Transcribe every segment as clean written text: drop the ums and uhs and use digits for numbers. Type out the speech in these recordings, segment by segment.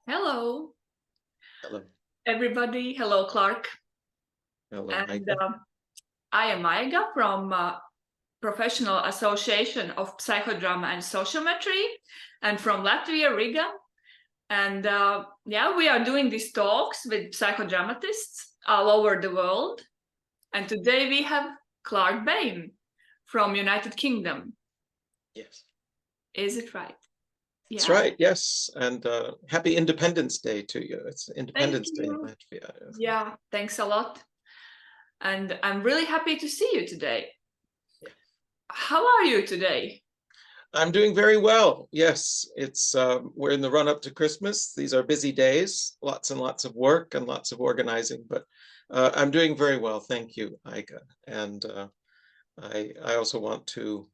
Hello, Hello. everybody. Hello, Clark. Hello, And Micah. I am Maiga from Professional Association of Psychodrama and Sociometry, and from Latvia, Riga. And yeah, we are doing these talks with psychodramatists all over the world. And today we have Clark Baim from United Kingdom. Yes. Is it right? That's Yeah. right, yes. And happy Independence Day to you. It's Independence Day in you. Latvia. Yeah, thanks a lot. And I'm really happy to see you today. Yeah. How are you today? I'm doing very well. Yes, it's we're in the run up to Christmas. These are busy days, lots and lots of work and lots of organizing, but I'm doing very well. Thank you, Micah. And I also want to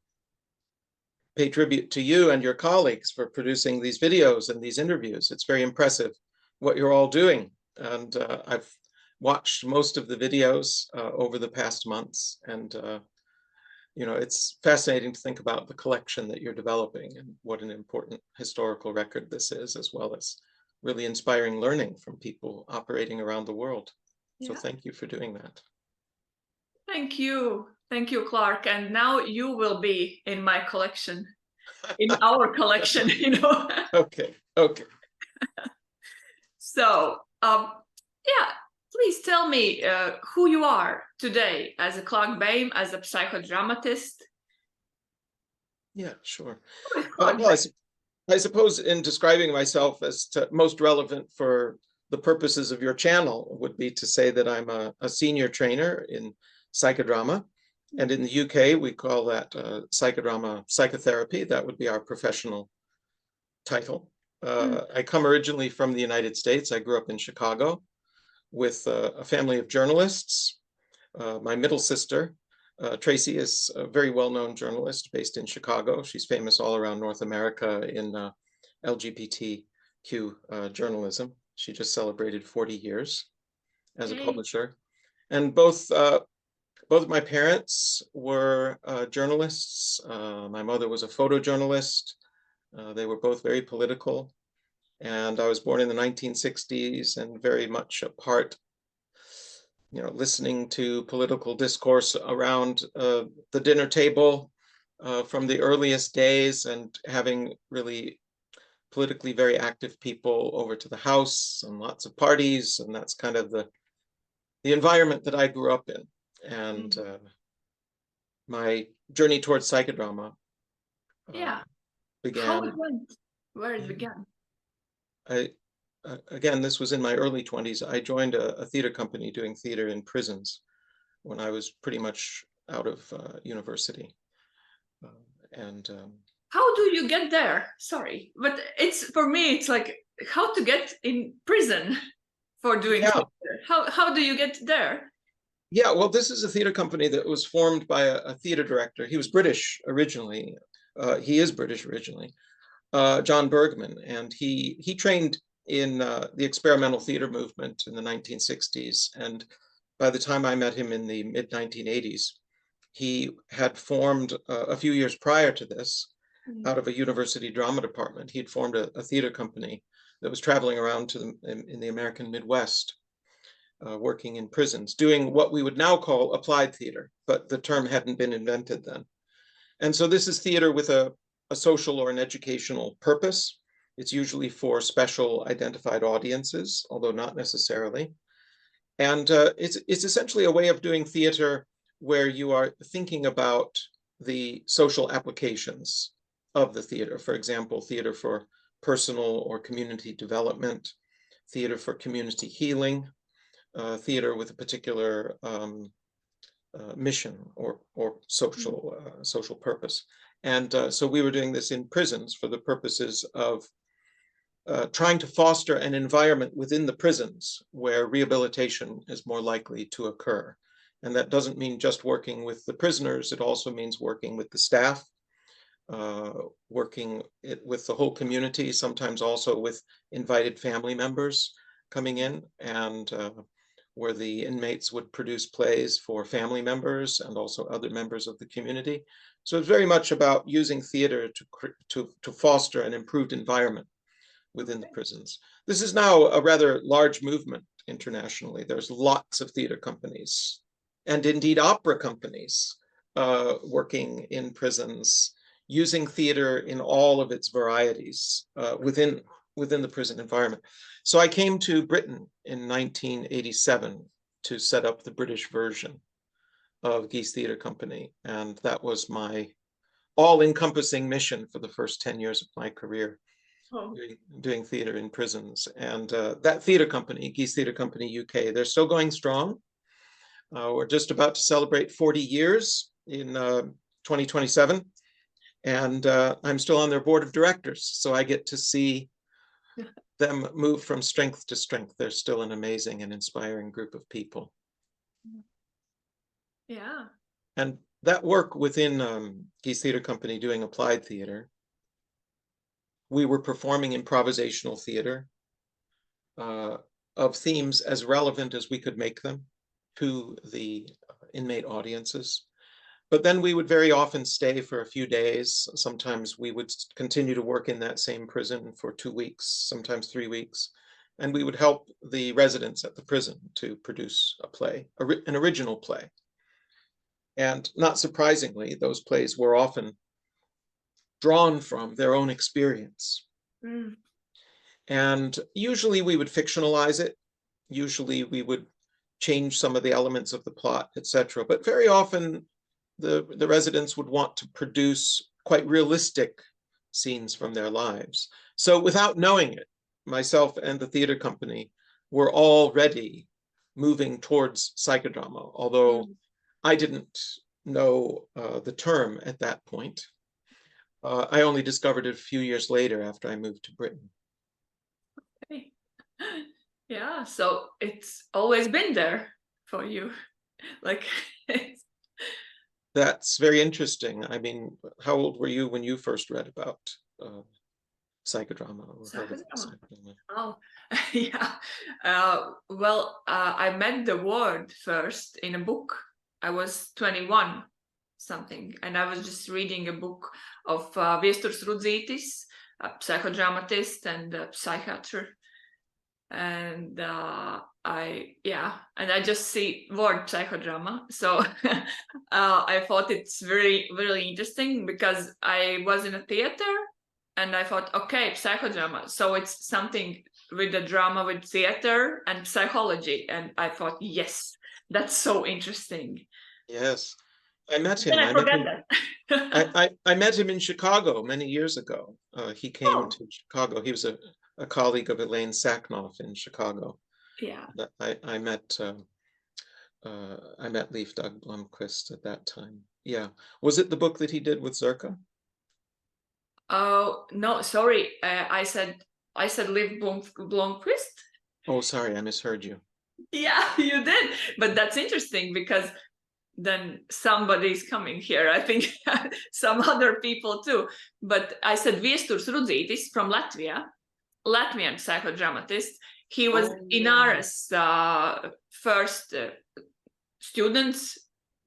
pay tribute to you and your colleagues for producing these videos and these interviews. It's very impressive what you're all doing. And I've watched most of the videos over the past months. And, you know, it's fascinating to think about the collection that you're developing and what an important historical record this is, as well as really inspiring learning from people operating around the world. Yeah. So thank you for doing that. Thank you. Thank you, Clark. And now you will be in my collection, in our collection, you know. Okay. So, yeah, please tell me who you are today as a Clark Baim, as a psychodramatist. Yeah, sure. Clark Well, I suppose in describing myself as most relevant for the purposes of your channel would be to say that I'm a senior trainer in psychodrama. And in the UK, we call that psychodrama psychotherapy. That would be our professional title. I come originally from the United States. I grew up in Chicago with a family of journalists. My middle sister, Tracy, is a very well-known journalist based in Chicago. She's famous all around North America in LGBTQ journalism. She just celebrated 40 years as a publisher. And both of my parents were journalists. My mother was a photojournalist. They were both very political. And I was born in the 1960s and very much a part, you know, listening to political discourse around the dinner table from the earliest days and having really politically very active people over to the house and lots of parties. And that's kind of the environment that I grew up in. And my journey towards psychodrama began. How it went? Where it began? Again, this was in my early 20s. I joined a theater company doing theater in prisons when I was pretty much out of university. How do you get there? Sorry, but it's for me, it's like how to get in prison for doing theater. How do you get there? Yeah, well, this is a theater company that was formed by a theater director. He was British originally. He is British originally, John Bergman, and he trained in the experimental theater movement in the 1960s. And by the time I met him in the mid-1980s, he had formed a few years prior to this, out of a university drama department, he'd formed a theater company that was traveling around in the American Midwest, working in prisons, doing what we would now call applied theater, but the term hadn't been invented then. And so this is theater with a social or an educational purpose. It's usually for special identified audiences, although not necessarily. And it's essentially a way of doing theater where you are thinking about the social applications of the theater. For example, theater for personal or community development, theater for community healing, theater with a particular mission or social purpose. And so we were doing this in prisons for the purposes of trying to foster an environment within the prisons where rehabilitation is more likely to occur. And that doesn't mean just working with the prisoners, it also means working with the staff, working with the whole community, sometimes also with invited family members coming in, and where the inmates would produce plays for family members and also other members of the community. So it's very much about using theater to foster an improved environment within the prisons. This is now a rather large movement internationally. There's lots of theater companies and indeed opera companies working in prisons, using theater in all of its varieties within the prison environment. So I came to Britain in 1987 to set up the British version of Geese Theatre Company. And that was my all-encompassing mission for the first 10 years of my career, doing theater in prisons. And that theater company, Geese Theatre Company UK, they're still going strong. We're just about to celebrate 40 years in 2027. And I'm still on their board of directors. So I get to see them move from strength to strength. They're still an amazing and inspiring group of people. Yeah. And that work within Geese Theatre Company doing applied theater, we were performing improvisational theater of themes as relevant as we could make them to the inmate audiences. But then we would very often stay for a few days. Sometimes we would continue to work in that same prison for 2 weeks, sometimes 3 weeks. And we would help the residents at the prison to produce a play, an original play. And not surprisingly, those plays were often drawn from their own experience. Mm. And usually we would fictionalize it. Usually we would change some of the elements of the plot, etc. But very often the residents would want to produce quite realistic scenes from their lives. So without knowing it, myself and the theater company were already moving towards psychodrama, although I didn't know the term at that point. I only discovered it a few years later after I moved to Britain. Okay. Yeah, so it's always been there for you. Like, that's very interesting. I mean, how old were you when you first read about psychodrama? Or psychodrama? Oh, yeah. Well, I met the word first in a book. I was 21 something, and I was just reading a book of Viesturs Rudzītis, a psychodramatist and a psychiatrist. And I just see word psychodrama. So I thought it's very, really interesting because I was in a theater and I thought, okay, psychodrama. So it's something with the drama, with theater and psychology. And I thought, yes, that's so interesting. Yes, I met him. I met him in Chicago many years ago. He came to Chicago. He was a colleague of Elaine Sacknoff in Chicago. Yeah. I met Leif Doug Blomqvist at that time. Yeah. Was it the book that he did with Zerka? Oh, no, sorry. I said Leif Blomqvist. Oh, sorry, I misheard you. Yeah, you did. But that's interesting because then somebody's coming here. I think some other people too. But I said Viesturs Rudzītis from Latvia, Latvian psychodramatist. He was Inara's first students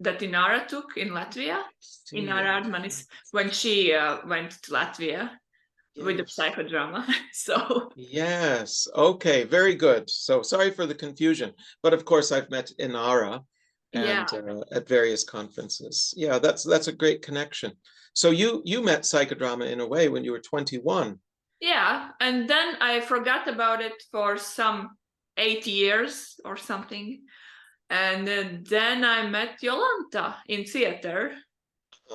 that Inara took in Latvia. Inara Admanis, when she went to Latvia with the psychodrama. So yes, okay, very good. So sorry for the confusion, but of course I've met Inara and at various conferences. Yeah, that's a great connection. So you met psychodrama in a way when you were 21. Yeah, and then I forgot about it for some 8 years or something. And then I met Jolanta in theater.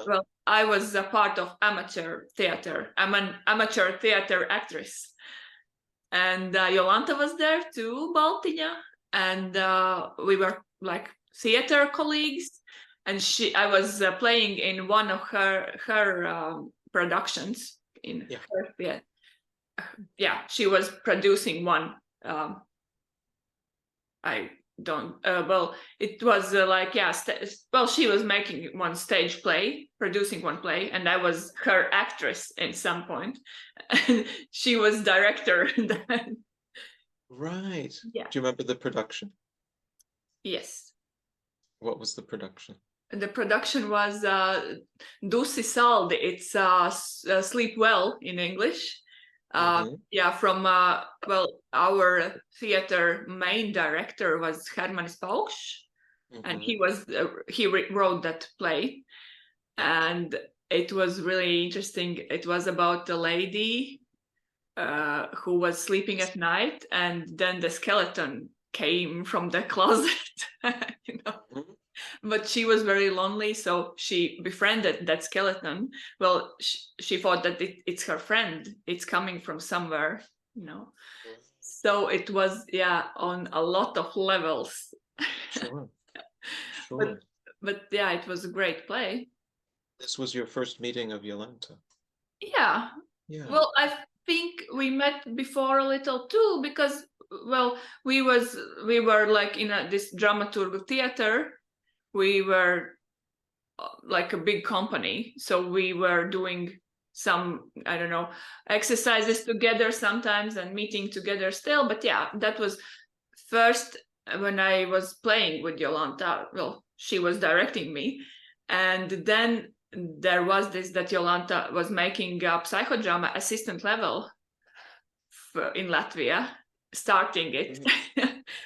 Well, I was a part of amateur theater. I'm an amateur theater actress. And Jolanta was there too, Baltiņa. And we were like theater colleagues. And I was playing in one of her productions in her theater. Yeah, she was producing one. I don't, well, it was she was making one stage play, producing one play, and I was her actress at some point. And she was director. Right. Yeah. Do you remember the production? Yes. What was the production? The production was Dusi Saldi. It's Sleep Well in English. Yeah, from well, our theater main director was Herman Spauks, and he wrote that play, and it was really interesting. It was about the lady who was sleeping at night, and then the skeleton came from the closet, you know. But she was very lonely, so she befriended that skeleton. Well, she thought that it's her friend. It's coming from somewhere, you know. So it was, yeah, on a lot of levels. Sure. Sure. But yeah, it was a great play. This was your first meeting of Jolanta. Yeah. Yeah. Well, I think we met before a little too, because, well, we were like in this dramaturg theater. We were like a big company, so we were doing some, I don't know, exercises together sometimes and meeting together still. But yeah, that was first when I was playing with Jolanta. Well, she was directing me, and then there was this that Jolanta was making a psychodrama assistant level in Latvia, starting it.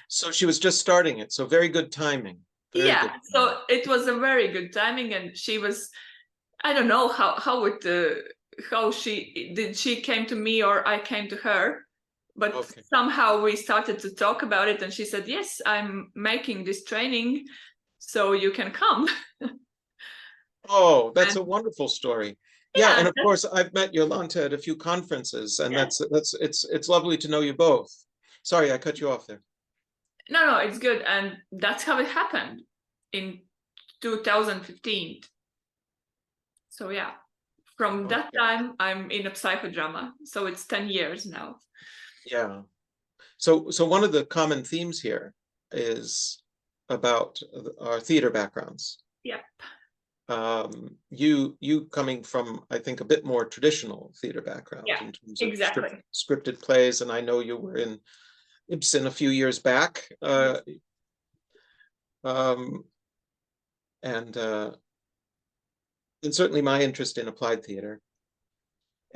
So she was just starting it, so very good timing. Very Yeah, good. so it was a very good timing, and she was, I don't know how she came to me or I came to her, but somehow we started to talk about it, and she said, yes, I'm making this training, so you can come. Oh, that's a wonderful story. Yeah, and of course I've met Jolanta at a few conferences, and it's lovely to know you both. Sorry, I cut you off there. No, it's good, and that's how it happened in 2015. So yeah, from that time I'm in a psychodrama, so it's 10 years now. Yeah. So one of the common themes here is about our theater backgrounds. Yep. You coming from, I think, a bit more traditional theater background in terms of scripted plays, and I know you were in Ibsen a few years back, and certainly my interest in applied theater.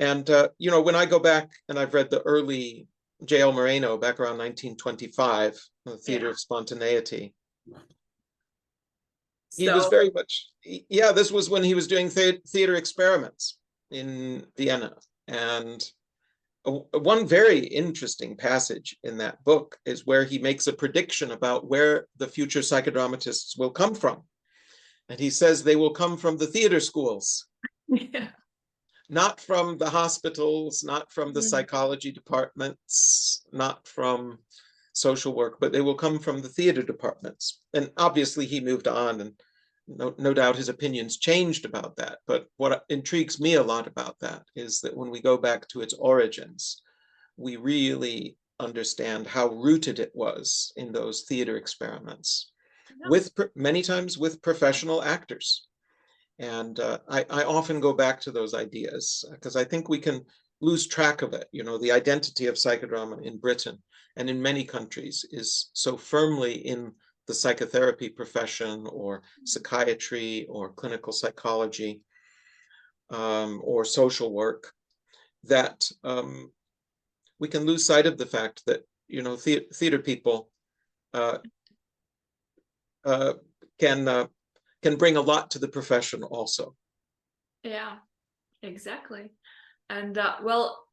And you know, when I go back and I've read the early J.L. Moreno back around 1925, The Theater of Spontaneity. He was very much, this was when he was doing theater experiments in Vienna. And one very interesting passage in that book is where he makes a prediction about where the future psychodramatists will come from. And he says they will come from the theater schools. Yeah. Not from the hospitals, not from the psychology departments, not from social work, but they will come from the theater departments. And obviously he moved on, and no doubt his opinions changed about that. But what intrigues me a lot about that is that when we go back to its origins, we really understand how rooted it was in those theater experiments, many times with professional actors. And I often go back to those ideas because I think we can lose track of it. You know, the identity of psychodrama in Britain and in many countries is so firmly in the psychotherapy profession or psychiatry or clinical psychology or social work that we can lose sight of the fact that, you know, theater people can bring a lot to the profession also. Yeah, exactly. And well,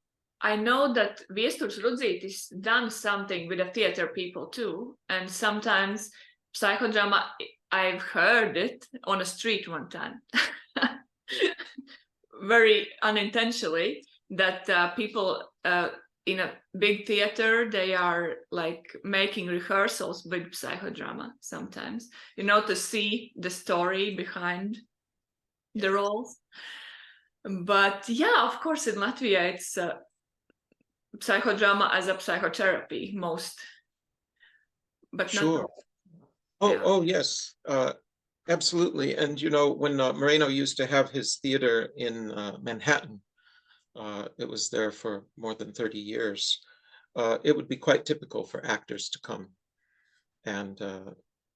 I know that Viesturs Rudzītis done something with the theater people too. And sometimes psychodrama, I've heard it on a street one time, very unintentionally, that people in a big theater, they are like making rehearsals with psychodrama sometimes, you know, to see the story behind the roles. But yeah, of course, in Latvia, it's psychodrama as a psychotherapy most. But sure. Oh, yes, absolutely. And, you know, when Moreno used to have his theater in Manhattan, it was there for more than 30 years. It would be quite typical for actors to come and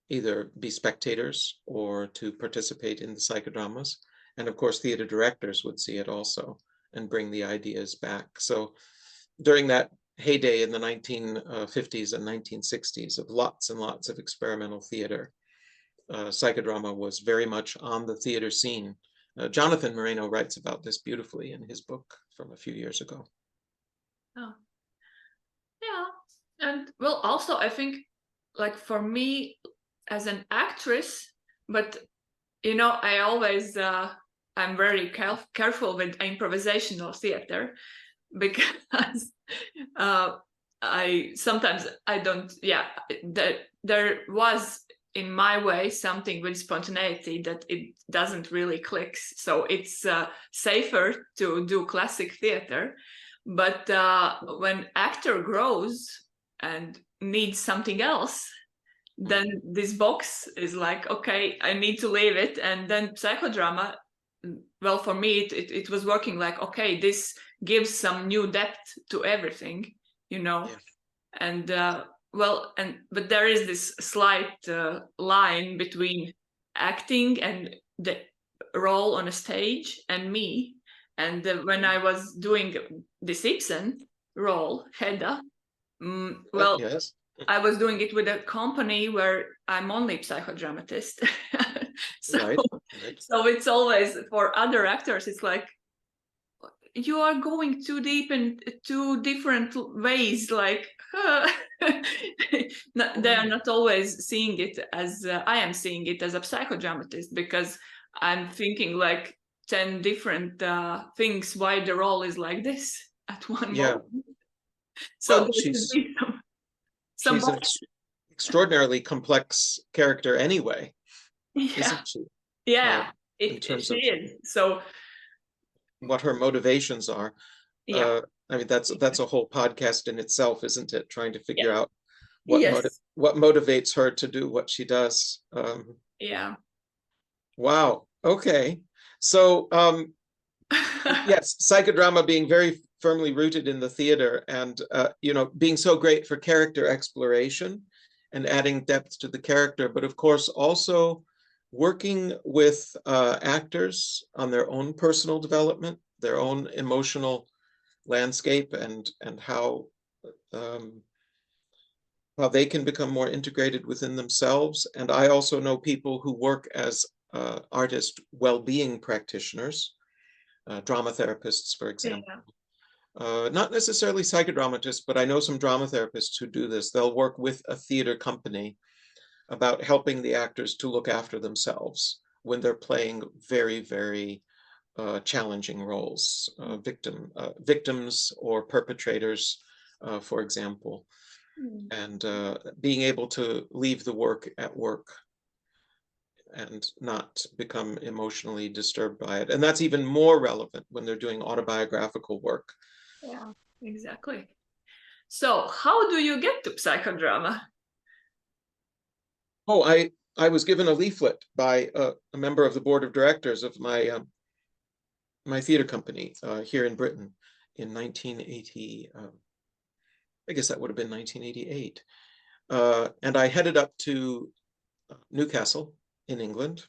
either be spectators or to participate in the psychodramas. And of course, theater directors would see it also and bring the ideas back. So during that heyday in the 1950s and 1960s of lots and lots of experimental theater, psychodrama was very much on the theater scene. Jonathan Moreno writes about this beautifully in his book from a few years ago. Oh, yeah. And well, also, I think, like for me as an actress, but you know, I always, I'm very careful with improvisational theater because I don't, yeah, there was in my way something with spontaneity that it doesn't really click. So it's safer to do classic theater. But when actor grows and needs something else, then this box is like, okay, I need to leave it. And then psychodrama, well, for me, it was working like, okay, this gives some new depth to everything, you know. Yeah. And but there is this slight line between acting and the role on a stage and me. And when I was doing the Ibsen role, Hedda, well, yes. I was doing it with a company where I'm only psychodramatist. So, right. so it's always for other actors, it's like, you are going too deep in two different ways. Like, they are not always seeing it as I am seeing it as a psychodramatist, because I'm thinking like 10 different things why the role is like this at one moment. So well, she's an extraordinarily complex character anyway, isn't she? Yeah, in terms she of is. So what her motivations are. yeah, I mean, that's a whole podcast in itself, isn't it? Trying to figure out what motivates her to do what she does. Yeah. Wow. Okay. So yes, psychodrama being very firmly rooted in the theater, and you know, being so great for character exploration and adding depth to the character, but of course also working with actors on their own personal development, their own emotional landscape, and how they can become more integrated within themselves. And I also know people who work as artist well-being practitioners, drama therapists, for example. Yeah. Not necessarily psychodramatists, but I know some drama therapists who do this. They'll work with a theater company about helping the actors to look after themselves when they're playing very, very challenging roles, victims or perpetrators, for example, and being able to leave the work at work and not become emotionally disturbed by it. And that's even more relevant when they're doing autobiographical work. Yeah, exactly. So how do you get to psychodrama? Oh, I was given a leaflet by a member of the board of directors of my my theater company here in Britain in 1980. I guess that would have been 1988. And I headed up to Newcastle in England.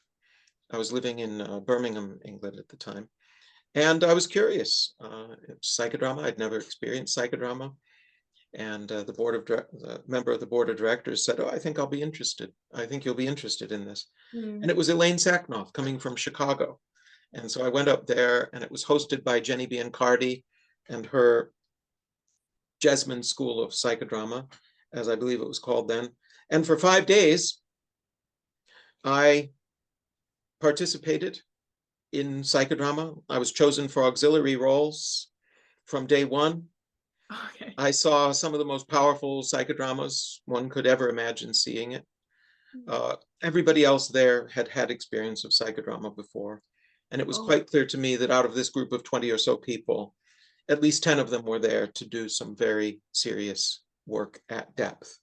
I was living in Birmingham, England at the time. And I was curious. Psychodrama, I'd never experienced psychodrama. And the member of the board of directors said, "Oh, I think I'll be interested. I think you'll be interested in this." And it was Elaine Sacknoff coming from Chicago. And so I went up there, and it was hosted by Jenny Biancardi and her Jesmond School of Psychodrama, as I believe it was called then. And for 5 days, I participated in psychodrama. I was chosen for auxiliary roles from day one. Okay. I saw some of the most powerful psychodramas one could ever imagine seeing it. Everybody else there had had experience of psychodrama before. And it was quite clear to me that out of this group of 20 or so people, at least 10 of them were there to do some very serious work at depth.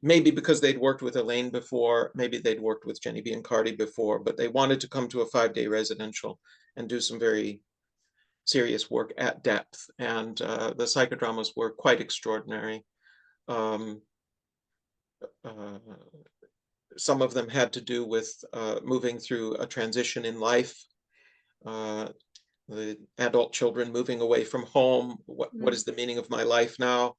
Maybe because they'd worked with Elaine before, maybe they'd worked with Jenny Biancardi before, but they wanted to come to a 5-day residential and do some very serious work at depth. And the psychodramas were quite extraordinary. Some of them had to do with moving through a transition in life. the adult children moving away from home. What is the meaning of my life now?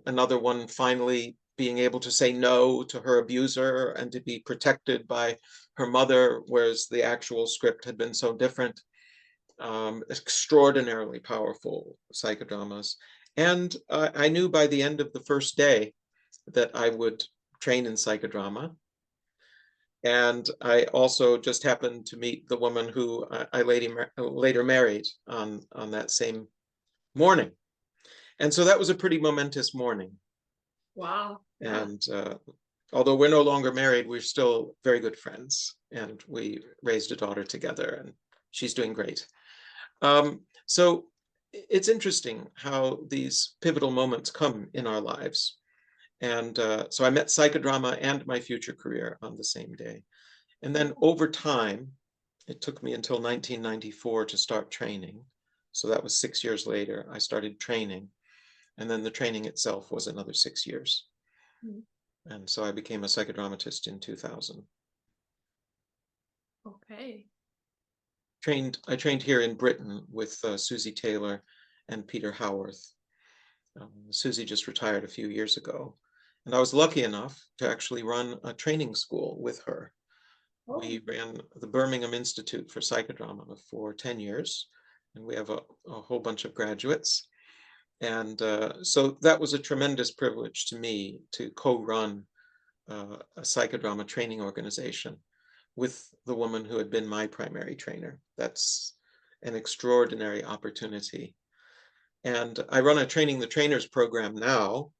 Another one, finally being able to say no to her abuser and to be protected by her mother, whereas the actual script had been so different. Extraordinarily powerful psychodramas. And I knew by the end of the first day that I would train in psychodrama. And I also just happened to meet the woman who I later married on that same morning. And so that was a pretty momentous morning. Wow. And although we're no longer married, we're still very good friends. And we raised a daughter together, and she's doing great. So it's interesting how these pivotal moments come in our lives. And so I met psychodrama and my future career on the same day. And then over time, it took me until 1994 to start training. So that was 6 years later, I started training. And then the training itself was another 6 years. And so I became a psychodramatist in 2000. Okay. I trained here in Britain with Susie Taylor and Peter Howarth. Susie just retired a few years ago. And I was lucky enough to actually run a training school with her. Oh. We ran the Birmingham Institute for Psychodrama for 10 years, and we have a whole bunch of graduates. And so that was a tremendous privilege to me to co-run a psychodrama training organization with the woman who had been my primary trainer. That's an extraordinary opportunity. And I run a Training the Trainers program now.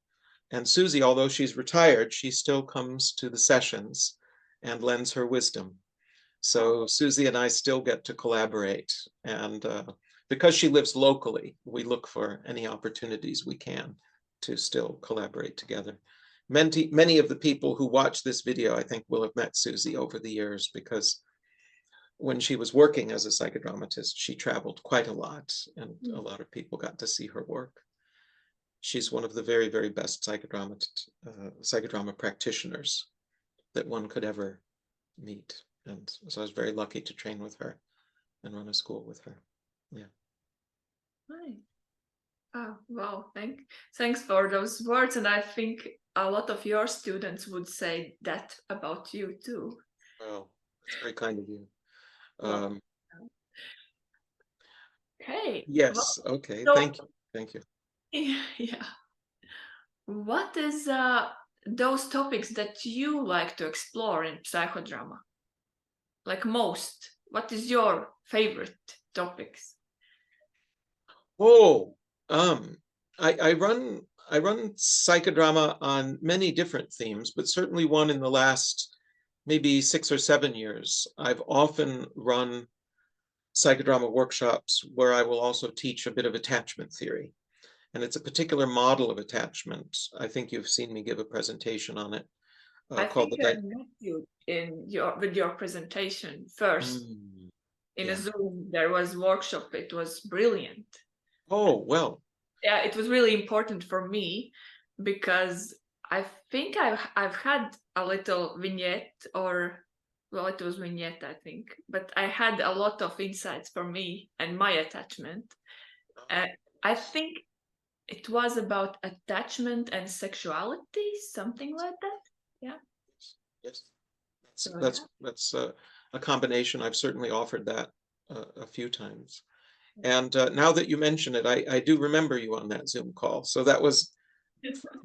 And Susie, although she's retired, she still comes to the sessions and lends her wisdom. So Susie and I still get to collaborate. And because she lives locally, we look for any opportunities we can to still collaborate together. Many of the people who watch this video, I think, will have met Susie over the years, because when she was working as a psychodramatist, she traveled quite a lot, and a lot of people got to see her work. She's one of the very, very best psychodrama practitioners that one could ever meet. And so I was very lucky to train with her and run a school with her. Yeah. Right. Oh, wow. Thanks for those words. And I think a lot of your students would say that about you too. Oh, that's very kind of you. Okay. Yes. Well, okay. So, thank you. Thank you. Yeah. What is those topics that you like to explore in psychodrama? Like most, what is your favorite topics? Oh, I run psychodrama on many different themes, but certainly one in the last maybe 6 or 7 years. I've often run psychodrama workshops where I will also teach a bit of attachment theory. And it's a particular model of attachment. I think you've seen me give a presentation on it. I think I met you with your presentation first. In a Zoom, there was a workshop. It was brilliant. Oh, well. Yeah, it was really important for me, because I think I've had a little vignette, or, well, it was vignette, I think, but I had a lot of insights for me and my attachment. I think it was about attachment and sexuality, something like that. Yeah. Yes. That's a combination. I've certainly offered that a few times. And now that you mention it, I do remember you on that Zoom call. So that was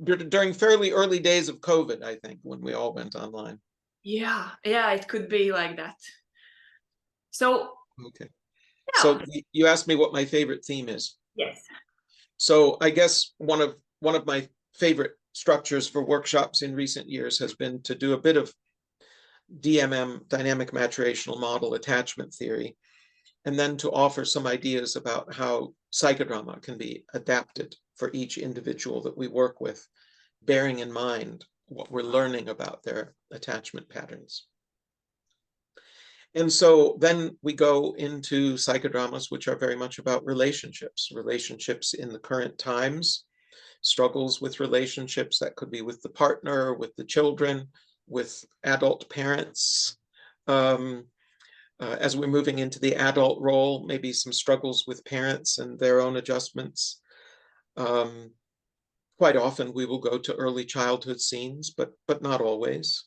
during fairly early days of COVID, I think, when we all went online. Yeah, it could be like that. So, okay. Yeah. So you asked me what my favorite theme is. Yes. So I guess one of my favorite structures for workshops in recent years has been to do a bit of DMM, dynamic maturational model attachment theory, and then to offer some ideas about how psychodrama can be adapted for each individual that we work with, bearing in mind what we're learning about their attachment patterns. And so then we go into psychodramas, which are very much about relationships in the current times, struggles with relationships that could be with the partner, with the children, with adult parents, as we're moving into the adult role, maybe some struggles with parents and their own adjustments. Quite often we will go to early childhood scenes, but not always.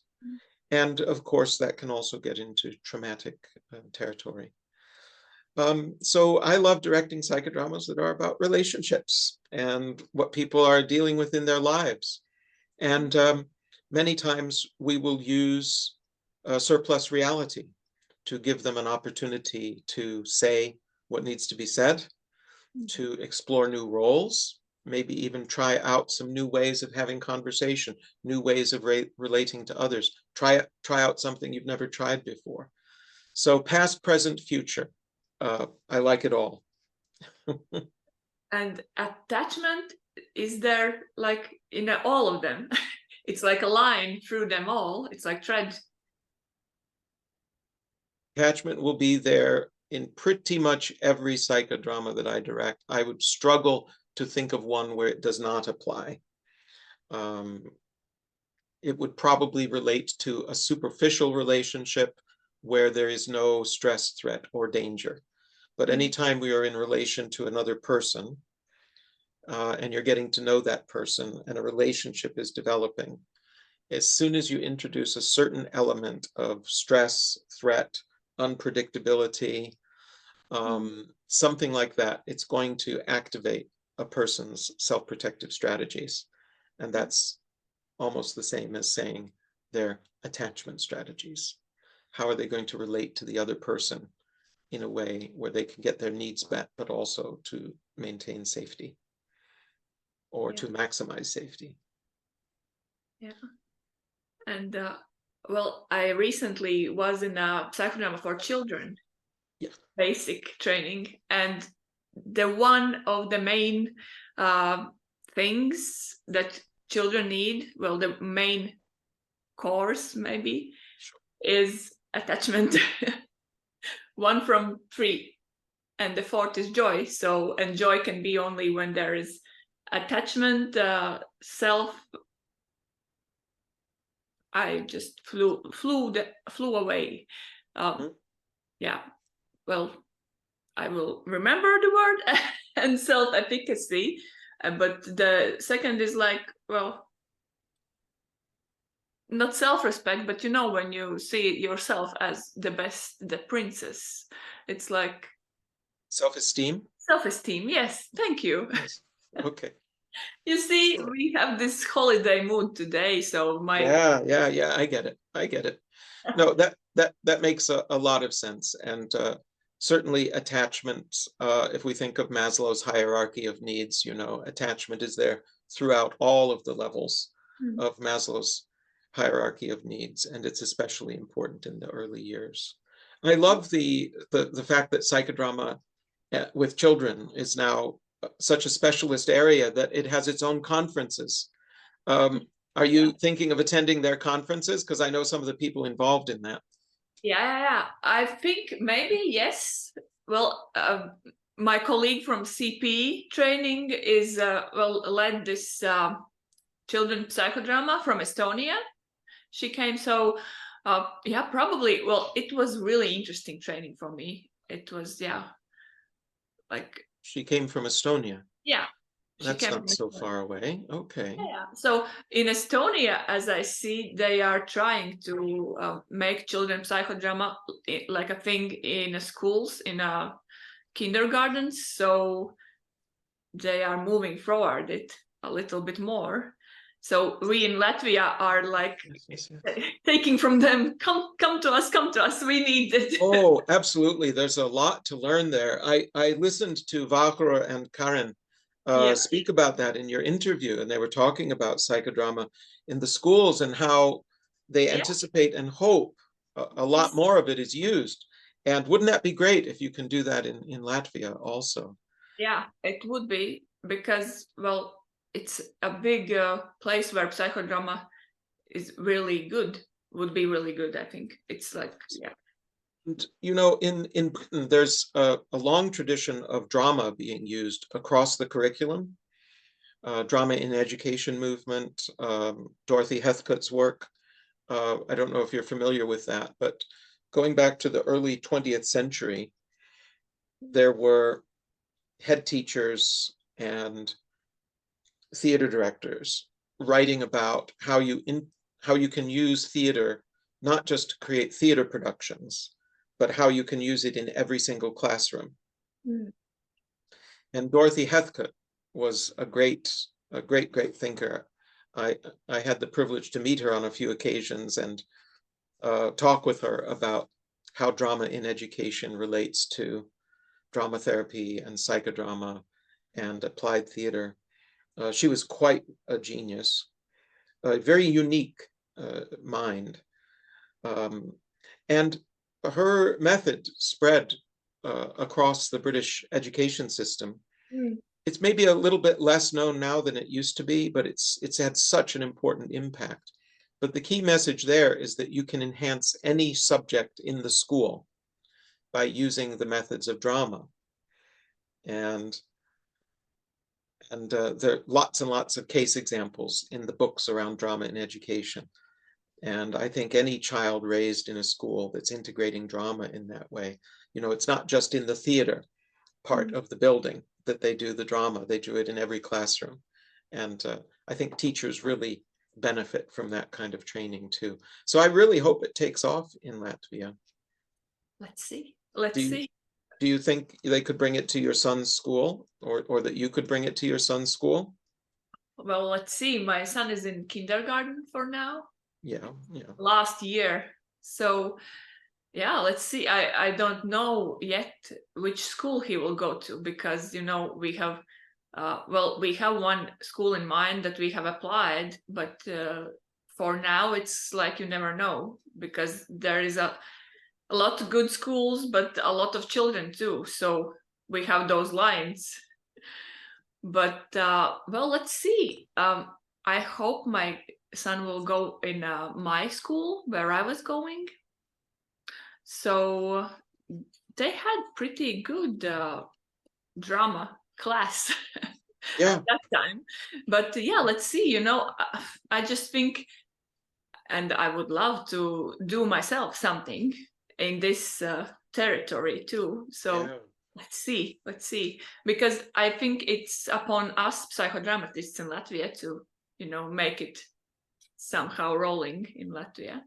And of course, that can also get into traumatic territory. So I love directing psychodramas that are about relationships and what people are dealing with in their lives. And many times we will use surplus reality to give them an opportunity to say what needs to be said, to explore new roles, maybe even try out some new ways of having conversation, new ways of relating to others, try out something you've never tried before. So past, present, future, I like it all. And attachment, is there like in all of them? It's like a line through them all. It's like thread. Attachment will be there in pretty much every psychodrama that I direct. I would struggle to think of one where it does not apply. It would probably relate to a superficial relationship where there is no stress, threat, or danger. But anytime we are in relation to another person, and you're getting to know that person and a relationship is developing, as soon as you introduce a certain element of stress, threat, unpredictability, something like that, it's going to activate a person's self-protective strategies. And that's almost the same as saying their attachment strategies. How are they going to relate to the other person in a way where they can get their needs met, but also to maintain safety or to maximize safety? Yeah. And well, I recently was in a psychodrama for children, basic training, and one of the main things that children need, well, the main course maybe, is attachment. 1 from 3, and the 4th is joy. So, and joy can be only when there is attachment, self. I just flew away. Yeah, well, I will remember the word and self-efficacy, but the second is like, well, not self-respect, but you know, when you see yourself as the best, the princess, it's like self-esteem. Self-esteem, yes, thank you. Yes. Okay. You see, we have this holiday mood today, so yeah, I get it. No, that makes a lot of sense. And certainly attachment, if we think of Maslow's hierarchy of needs, you know, attachment is there throughout all of the levels of Maslow's hierarchy of needs, and it's especially important in the early years. I love the fact that psychodrama with children is now such a specialist area that it has its own conferences. Are you thinking of attending their conferences? Because I know some of the people involved in that. Yeah. I think maybe, yes. Well, my colleague from CP training is, led this children's psychodrama from Estonia. She came, so yeah, probably. Well, it was really interesting training for me. It was, like. She came from Estonia. Yeah. That's not so far away. Okay. Yeah. So in Estonia, as I see, they are trying to make children's psychodrama like a thing in schools, in kindergartens. So they are moving forward it a little bit more. So we in Latvia are like taking from them, come to us, we need it. Oh, absolutely. There's a lot to learn there. I listened to Vahra and Karen speak about that in your interview, and they were talking about psychodrama in the schools and how they anticipate and hope a lot more of it is used. And wouldn't that be great if you can do that in Latvia also? Yeah, it would be, because, well, it's a big place where psychodrama is really good, would be really good, I think. It's like, And, you know, in Britain, there's a long tradition of drama being used across the curriculum. Drama in education movement, Dorothy Heathcote's work. I don't know if you're familiar with that, but going back to the early 20th century, there were head teachers and theater directors writing about how you can use theater not just to create theater productions, but how you can use it in every single classroom. Mm. And Dorothy Heathcote was a great thinker. I had the privilege to meet her on a few occasions and talk with her about how drama in education relates to drama therapy and psychodrama and applied theater. She was quite a genius, a very unique mind. And her method spread across the British education system. Mm. It's maybe a little bit less known now than it used to be, but it's had such an important impact. But the key message there is that you can enhance any subject in the school by using the methods of drama. And there are lots and lots of case examples in the books around drama in education. And I think any child raised in a school that's integrating drama in that way, it's not just in the theater part of the building that they do the drama, they do it in every classroom. And I think teachers really benefit from that kind of training too. So I really hope it takes off in Latvia. Let's see. Let's see. Do you think they could bring it to your son's school, or that you could bring it to your son's school? Well, let's see. My son is in kindergarten for now. Yeah. Last year. So yeah, let's see. I don't know yet which school he will go to, because we have we have one school in mind that we have applied, but for now it's like you never know, because there is a lot of good schools, but a lot of children too. So we have those lines. But well, let's see. I hope my son will go in my school where I was going. So they had pretty good drama class at that time. But yeah, let's see. I just think, and I would love to do myself something in this territory too. So let's see, because I think it's upon us psychodramatists in Latvia to, make it somehow rolling in Latvia.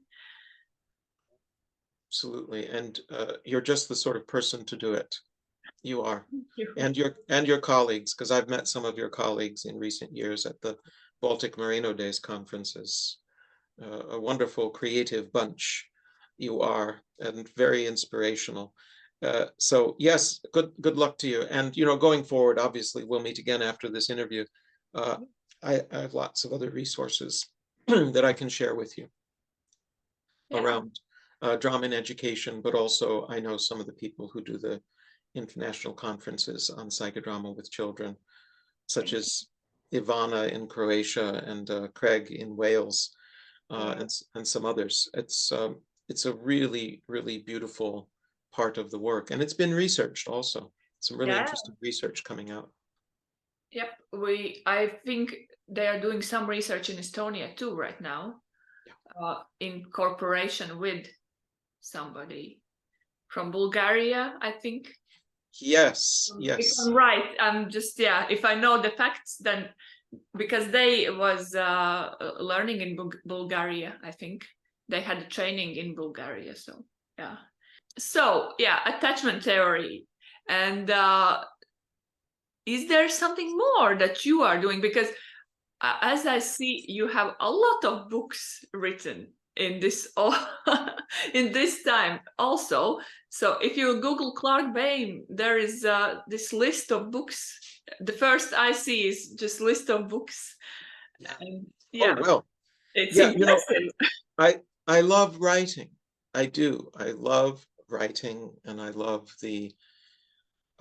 Absolutely, and you're just the sort of person to do it. You are, you. and your colleagues, because I've met some of your colleagues in recent years at the Baltic Merino Days conferences. A wonderful, creative bunch you are, and very inspirational. So yes, good luck to you. And going forward, obviously we'll meet again after this interview. I have lots of other resources that I can share with you around drama in education, but also I know some of the people who do the international conferences on psychodrama with children, such as Ivana in Croatia and Craig in Wales, and some others. It's a really, really beautiful part of the work, and it's been researched also. Some really interesting research coming out. Yep, I think they are doing some research in Estonia too right now, in cooperation with somebody from Bulgaria, I think. Yes. If I'm right, I'm just if I know the facts, then because they was learning in Bulgaria, I think they had a training in Bulgaria. So attachment theory. And is there something more that you are doing? Because as I see, you have a lot of books written in this in this time also. So if you Google Clark Baim, there is this list of books. The first I see is just list of books. And, it's impressive. I love writing. I do. I love writing, and I love the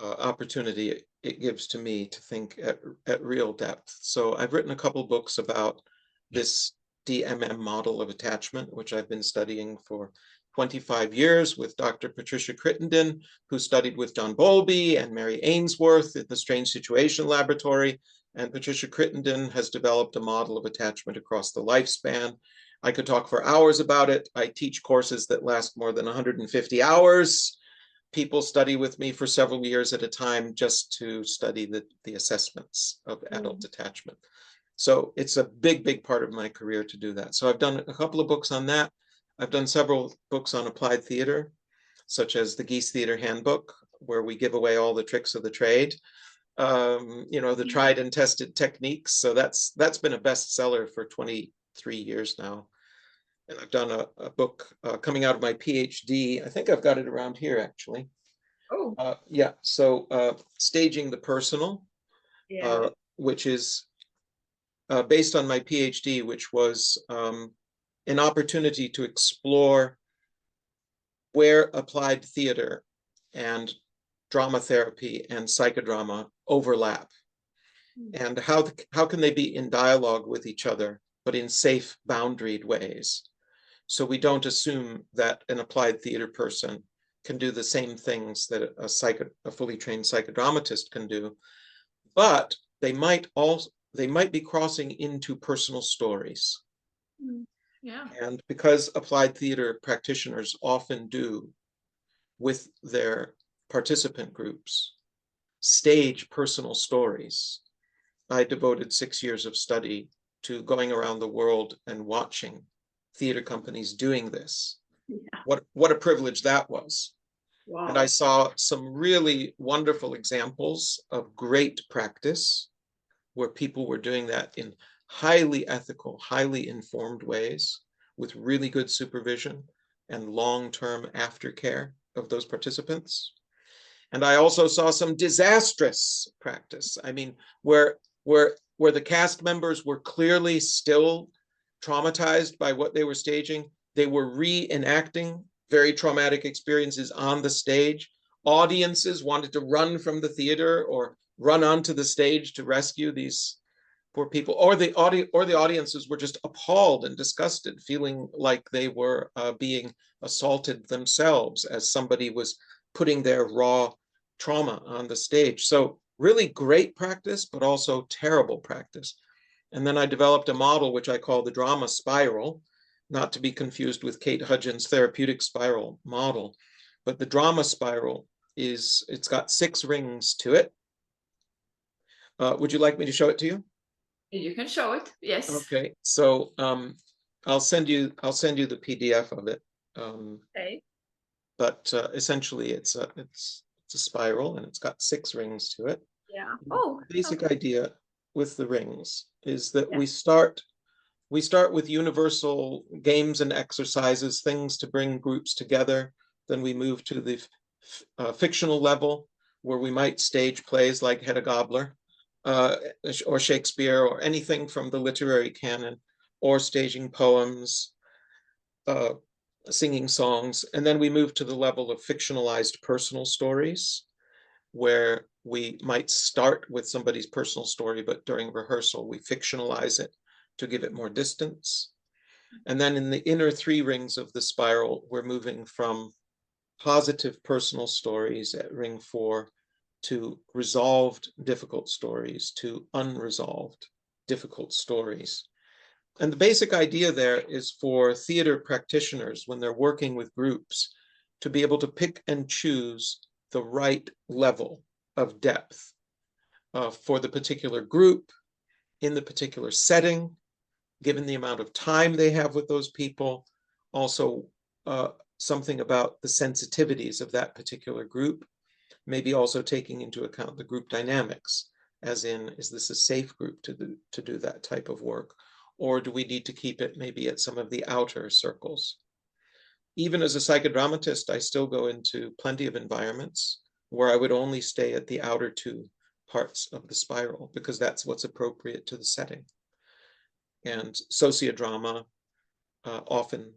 opportunity it gives to me to think at real depth. So I've written a couple books about this DMM model of attachment, which I've been studying for 25 years with Dr. Patricia Crittenden, who studied with John Bowlby and Mary Ainsworth at the Strange Situation Laboratory. And Patricia Crittenden has developed a model of attachment across the lifespan. I could talk for hours about it. I teach courses that last more than 150 hours. People study with me for several years at a time just to study the assessments of adult attachment. So it's a big, big part of my career to do that. So I've done a couple of books on that. I've done several books on applied theater, such as the Geese Theater Handbook, where we give away all the tricks of the trade, the tried and tested techniques. So that's been a bestseller for 23 years now. And I've done a book coming out of my PhD. I think I've got it around here, actually. Oh, yeah. So Staging the Personal, yeah. which is based on my PhD, which was an opportunity to explore where applied theater and drama therapy and psychodrama overlap, and how can they be in dialogue with each other, but in safe, boundaried ways. So we don't assume that an applied theater person can do the same things that a fully trained psychodramatist can do, but they might be crossing into personal stories. Yeah. And because applied theater practitioners often do, with their participant groups, stage personal stories, I devoted 6 years of study to going around the world and watching theater companies doing this. Yeah. What a privilege that was. Wow. And I saw some really wonderful examples of great practice where people were doing that in highly ethical, highly informed ways with really good supervision and long-term aftercare of those participants. And I also saw some disastrous practice. I mean, where the cast members were clearly still traumatized by what they were staging. They were reenacting very traumatic experiences on the stage. Audiences wanted to run from the theater or run onto the stage to rescue these poor people, or the audiences were just appalled and disgusted, feeling like they were being assaulted themselves as somebody was putting their raw trauma on the stage. So really great practice, but also terrible practice. And then I developed a model which I call the drama spiral, not to be confused with Kate Hudgens' therapeutic spiral model, but the drama spiral it's got 6 rings to it. Would you like me to show it to you? You can show it, yes. Okay, so I'll send you the PDF of it. Okay. But essentially, it's a spiral, and it's got 6 rings to it. Yeah. Oh. The basic idea with the rings is that Yeah. we start with universal games and exercises, things to bring groups together. Then we move to the fictional level, where we might stage plays like Hedda Gabler, or Shakespeare, or anything from the literary canon, or staging poems, singing songs. And then we move to the level of fictionalized personal stories, where we might start with somebody's personal story, but during rehearsal, we fictionalize it to give it more distance. And then in the inner 3 rings of the spiral, we're moving from positive personal stories at ring 4 to resolved difficult stories, to unresolved difficult stories. And the basic idea there is for theater practitioners, when they're working with groups, to be able to pick and choose the right level of depth for the particular group, in the particular setting, given the amount of time they have with those people, also something about the sensitivities of that particular group, maybe also taking into account the group dynamics, as in, is this a safe group to do that type of work? Or do we need to keep it maybe at some of the outer circles? Even as a psychodramatist, I still go into plenty of environments where I would only stay at the outer 2 parts of the spiral, because that's what's appropriate to the setting. And sociodrama often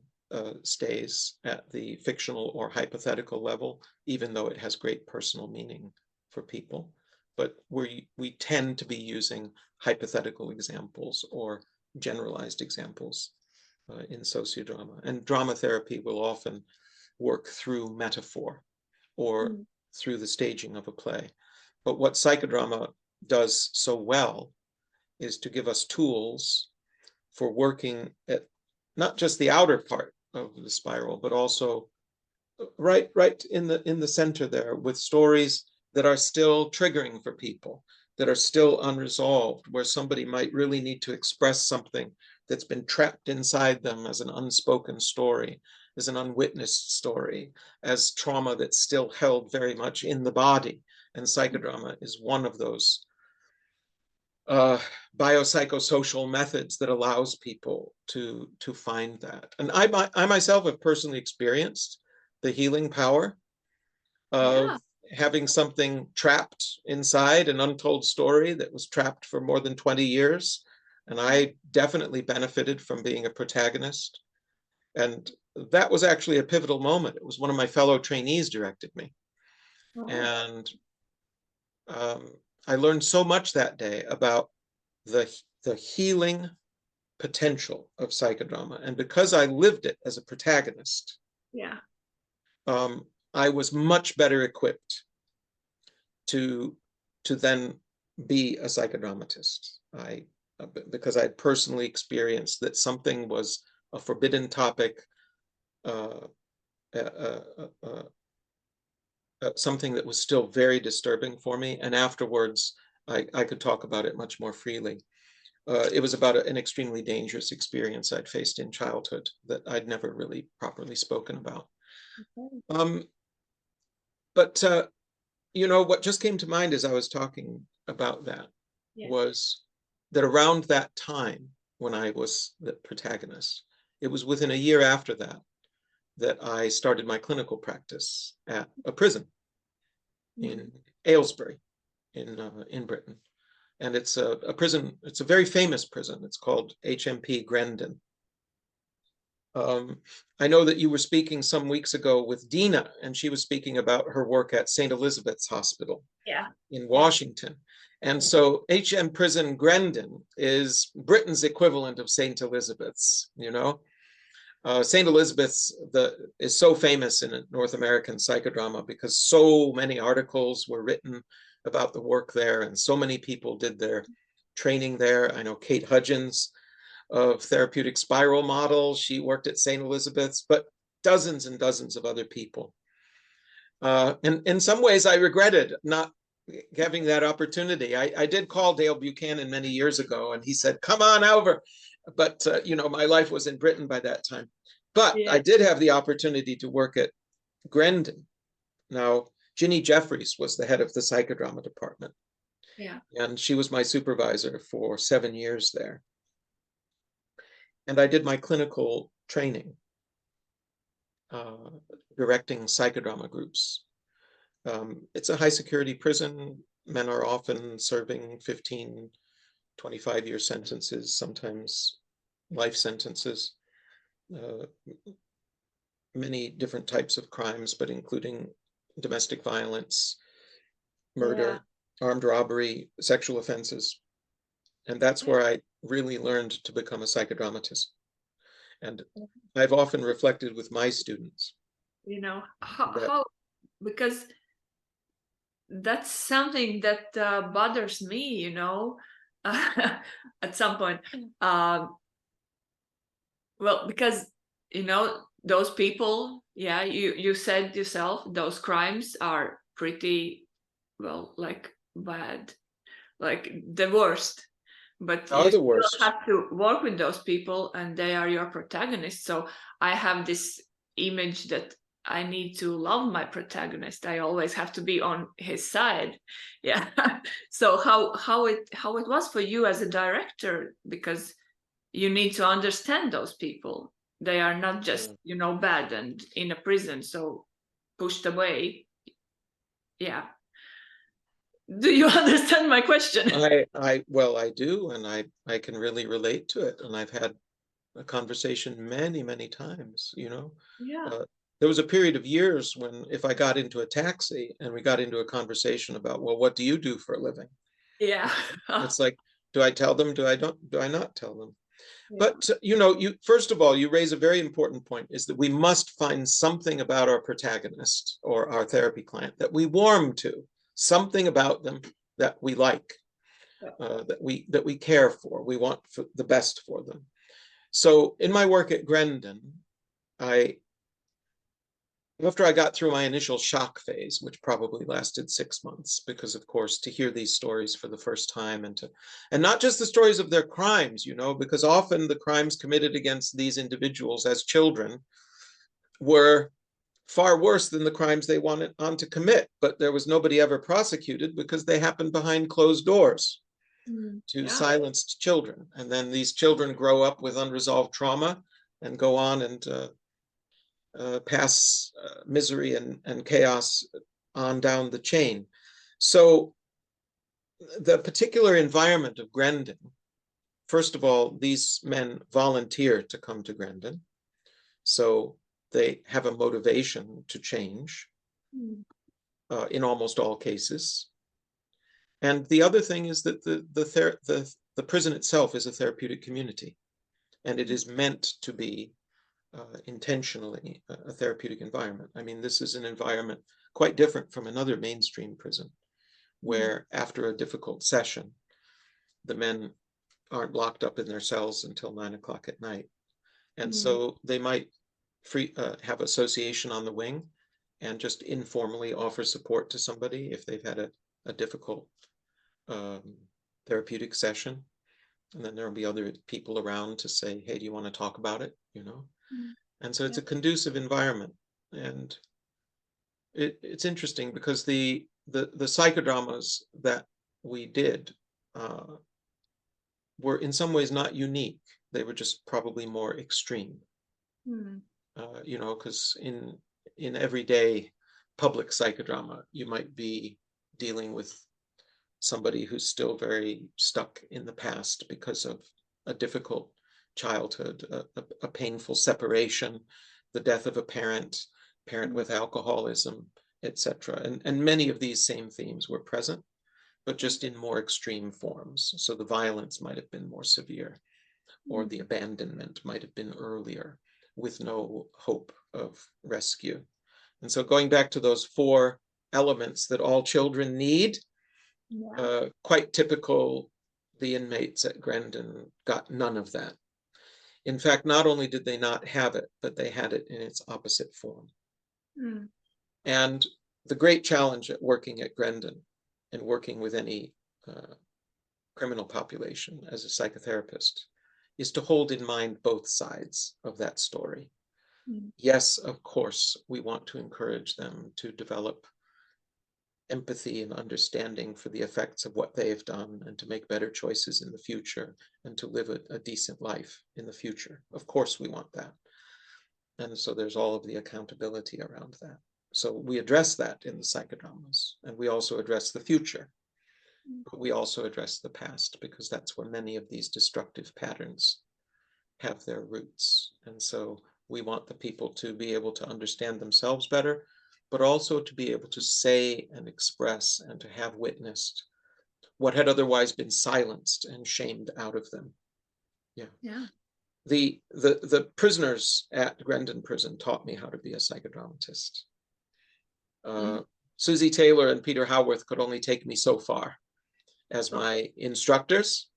stays at the fictional or hypothetical level, even though it has great personal meaning for people. But we tend to be using hypothetical examples or generalized examples in sociodrama. And drama therapy will often work through metaphor or through the staging of a play. But what psychodrama does so well is to give us tools for working at not just the outer part of the spiral, but also right in the center there, with stories that are still triggering for people, that are still unresolved, where somebody might really need to express something that's been trapped inside them as an unspoken story, as an unwitnessed story, as trauma that's still held very much in the body. And psychodrama is one of those biopsychosocial methods that allows people to find that. And I myself have personally experienced the healing power of having something trapped inside, an untold story that was trapped for more than 20 years. And I definitely benefited from being a protagonist. And that was actually a pivotal moment. It was one of my fellow trainees directed me. And I learned so much that day about the healing potential of psychodrama. And because I lived it as a protagonist, I was much better equipped to then be a psychodramatist. Because I personally experienced that something was a forbidden topic, something that was still very disturbing for me. And afterwards, I could talk about it much more freely. It was about an extremely dangerous experience I'd faced in childhood that I'd never really properly spoken about. But what just came to mind as I was talking about that was that around that time when I was the protagonist, it was within a year after that I started my clinical practice at a prison in Aylesbury in Britain. And it's a prison, it's a very famous prison. It's called HM Grendon. I know that you were speaking some weeks ago with Dina, and she was speaking about her work at St. Elizabeth's Hospital in Washington. And so HM Prison Grendon is Britain's equivalent of St. Elizabeth's, St. Elizabeth's is so famous in North American psychodrama because so many articles were written about the work there, and so many people did their training there. I know Kate Hudgens of Therapeutic Spiral Model, she worked at St. Elizabeth's, but dozens and dozens of other people. And in some ways, I regretted not having that opportunity. I did call Dale Buchanan many years ago, and he said, "Come on over." But, my life was in Britain by that time. But I did have the opportunity to work at Grendon. Now, Ginny Jeffries was the head of the psychodrama department. And she was my supervisor for 7 years there. And I did my clinical training, directing psychodrama groups. It's a high security prison. Men are often serving 15, 25-year sentences, sometimes life sentences. Many different types of crimes, but including domestic violence, murder, armed robbery, sexual offenses. And that's where I really learned to become a psychodramatist. And I've often reflected with my students. Because that's something that bothers me, at some point. Well, because, those people, you said yourself, those crimes are pretty, well, like bad, like the worst. But you still have to work with those people, and they are your protagonists. So I have this image that I need to love my protagonist. I always have to be on his side. So how it was for you as a director, because you need to understand those people. They are not just bad and in a prison, so pushed away. Do you understand my question? Well, I do, and I can really relate to it. And I've had a conversation many, many times, There was a period of years when if I got into a taxi and we got into a conversation about, well, what do you do for a living? It's like, do I tell them? Do I not tell them? But, first of all, you raise a very important point, is that we must find something about our protagonist or our therapy client that we warm to, something about them that we like, that we care for, we want the best for them. So in my work at Grendon, after I got through my initial shock phase, which probably lasted 6 months, because of course, to hear these stories for the first time and not just the stories of their crimes, you know, because often the crimes committed against these individuals as children were far worse than the crimes they wanted on to commit, but there was nobody ever prosecuted because they happened behind closed doors to silenced children. And then these children grow up with unresolved trauma and go on and pass misery and chaos on down the chain. So the particular environment of Grendon, first of all, these men volunteer to come to Grendon. So they have a motivation to change in almost all cases. And the other thing is that the prison itself is a therapeutic community, and it is meant to be intentionally a therapeutic environment. I mean, this is an environment quite different from another mainstream prison, where after a difficult session, the men aren't locked up in their cells until 9 o'clock at night. And so they might have association on the wing and just informally offer support to somebody if they've had a difficult therapeutic session. And then there'll be other people around to say, hey, do you want to talk about it? You know? And so it's a conducive environment. And it's interesting because the psychodramas that we did were in some ways not unique. They were just probably more extreme. You know, because in everyday public psychodrama, you might be dealing with somebody who's still very stuck in the past because of a difficult childhood, a painful separation, the death of a parent with alcoholism, etc. And many of these same themes were present, but just in more extreme forms. So the violence might have been more severe, or the abandonment might have been earlier, with no hope of rescue. And so going back to those 4 elements that all children need, quite typical, the inmates at Grendon got none of that. In fact, not only did they not have it, but they had it in its opposite form. And the great challenge at working at Grendon and working with any criminal population as a psychotherapist is to hold in mind both sides of that story. Yes, of course, we want to encourage them to develop empathy and understanding for the effects of what they have done and to make better choices in the future and to live a decent life in the future. Of course, we want that. And so there's all of the accountability around that. So we address that in the psychodramas, and we also address the future. But we also address the past, because that's where many of these destructive patterns have their roots. And so we want the people to be able to understand themselves better, but also to be able to say and express and to have witnessed what had otherwise been silenced and shamed out of them. The prisoners at Grendon Prison taught me how to be a psychodramatist. Susie Taylor and Peter Howarth could only take me so far as my instructors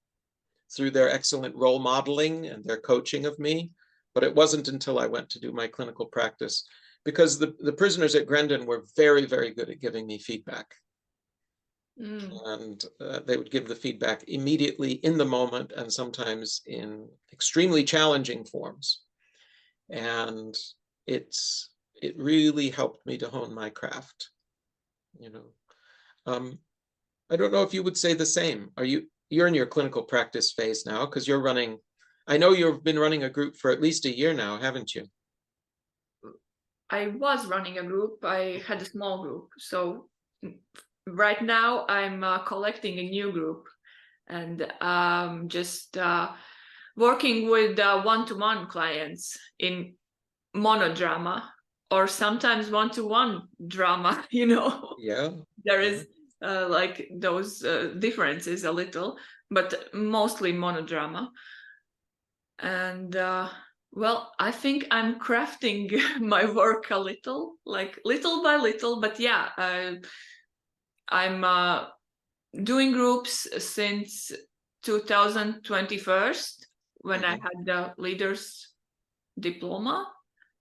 through their excellent role modeling and their coaching of me. But it wasn't until I went to do my clinical practice, because the prisoners at Grendon were very, very good at giving me feedback. And they would give the feedback immediately in the moment, and sometimes in extremely challenging forms. And it really helped me to hone my craft. You know, I don't know if you would say the same. You're in your clinical practice phase now, because you're running, I know you've been running a group for at least a year now, haven't you? I was running a group. I had a small group. So right now I'm collecting a new group, and just working with one-to-one clients in monodrama, or sometimes one-to-one drama, you know. There is like those differences a little, but mostly monodrama. And well, I think I'm crafting my work a little, like little by little, but yeah, I'm doing groups since 2021, when I had the leader's diploma.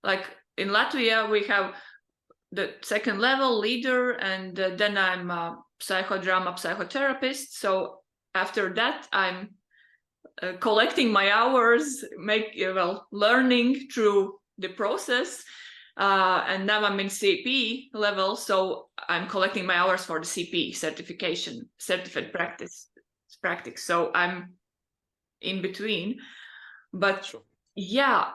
Like in Latvia, we have the second level leader, and then I'm a psychodrama psychotherapist. So after that, I'm collecting my hours, learning through the process. And now I'm in CP level, so I'm collecting my hours for the CP certification, certificate practice. So I'm in between, but sure. Yeah,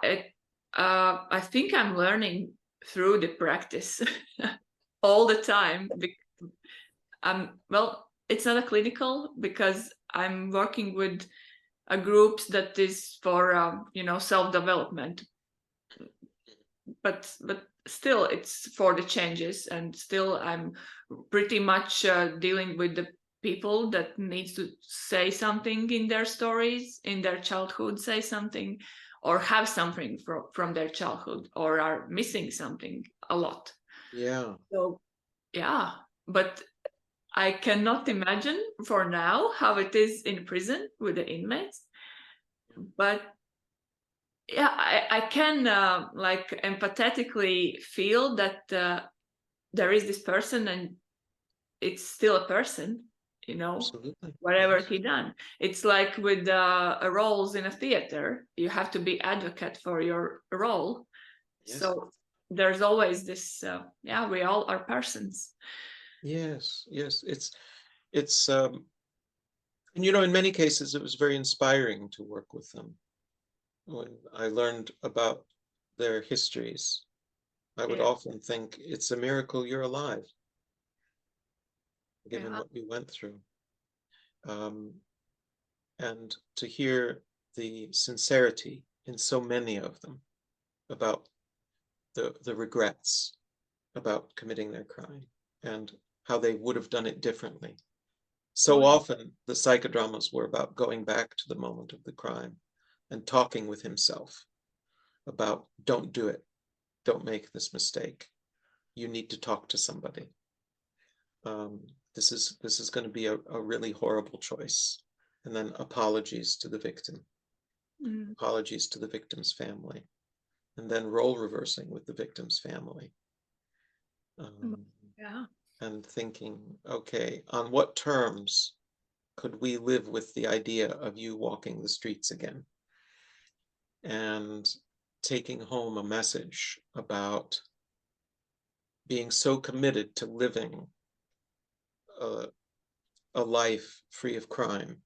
I think I'm learning through the practice all the time. It's not a clinical, because I'm working with a group that is for self-development, but still it's for the changes, and still I'm pretty much dealing with the people that needs to say something in their stories, in their childhood, say something, or have something from their childhood, or are missing something a lot. Yeah. So yeah, but I cannot imagine for now how it is in prison with the inmates. But yeah, I can empathetically feel that there is this person, and it's still a person, Absolutely. whatever he done. It's like with roles in a theater, you have to be advocate for your role. Yes. So there's always this, we all are persons. Yes, it's and in many cases it was very inspiring to work with them. When I learned about their histories, I would often think, it's a miracle you're alive, given what we went through. And to hear the sincerity in so many of them about the regrets about committing their crime, and how they would have done it differently. So often the psychodramas were about going back to the moment of the crime and talking with himself about, don't do it, don't make this mistake, you need to talk to somebody. This is going to be a really horrible choice. And then apologies to the victim, apologies to the victim's family, and then role reversing with the victim's family. And thinking, okay, on what terms could we live with the idea of you walking the streets again? And taking home a message about being so committed to living a life free of crime,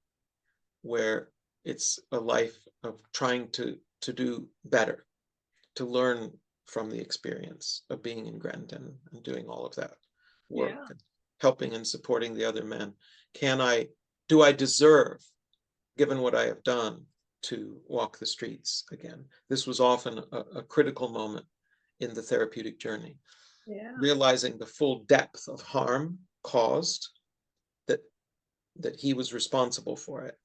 where it's a life of trying to do better, to learn from the experience of being in Grendon and doing all of that work, and helping and supporting the other men. Do I deserve, given what I have done, to walk the streets again? This was often a critical moment in the therapeutic journey. Realizing the full depth of harm caused, that he was responsible for it,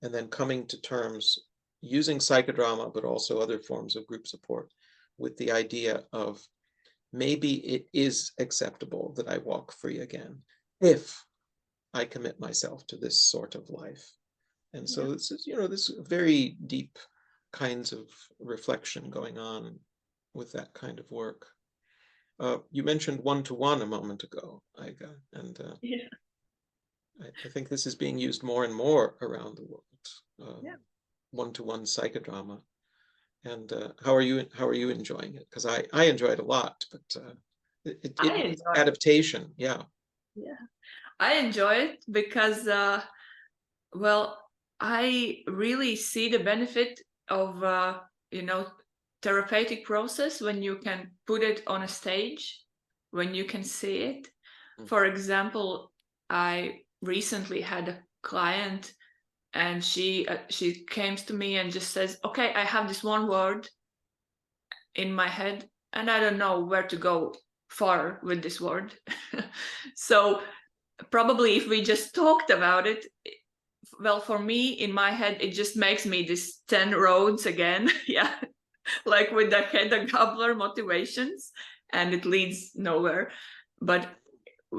and then coming to terms, using psychodrama, but also other forms of group support, with the idea of, maybe it is acceptable that I walk free again if I commit myself to this sort of life. And so this is, this very deep kinds of reflection going on with that kind of work. You mentioned one-to-one a moment ago, Aiga, and I think this is being used more and more around the world. One-to-one psychodrama. And how are you enjoying it? Because I enjoy it a lot, but it needs adaptation. Yeah, I enjoy it because I really see the benefit of therapeutic process when you can put it on a stage, when you can see it. For example, I recently had a client, and she came to me and just says, okay, I have this one word in my head and I don't know where to go far with this word. So probably if we just talked about it, well, for me, in my head, it just makes me this 10 roads again. Like with the head gobbler motivations, and it leads nowhere. But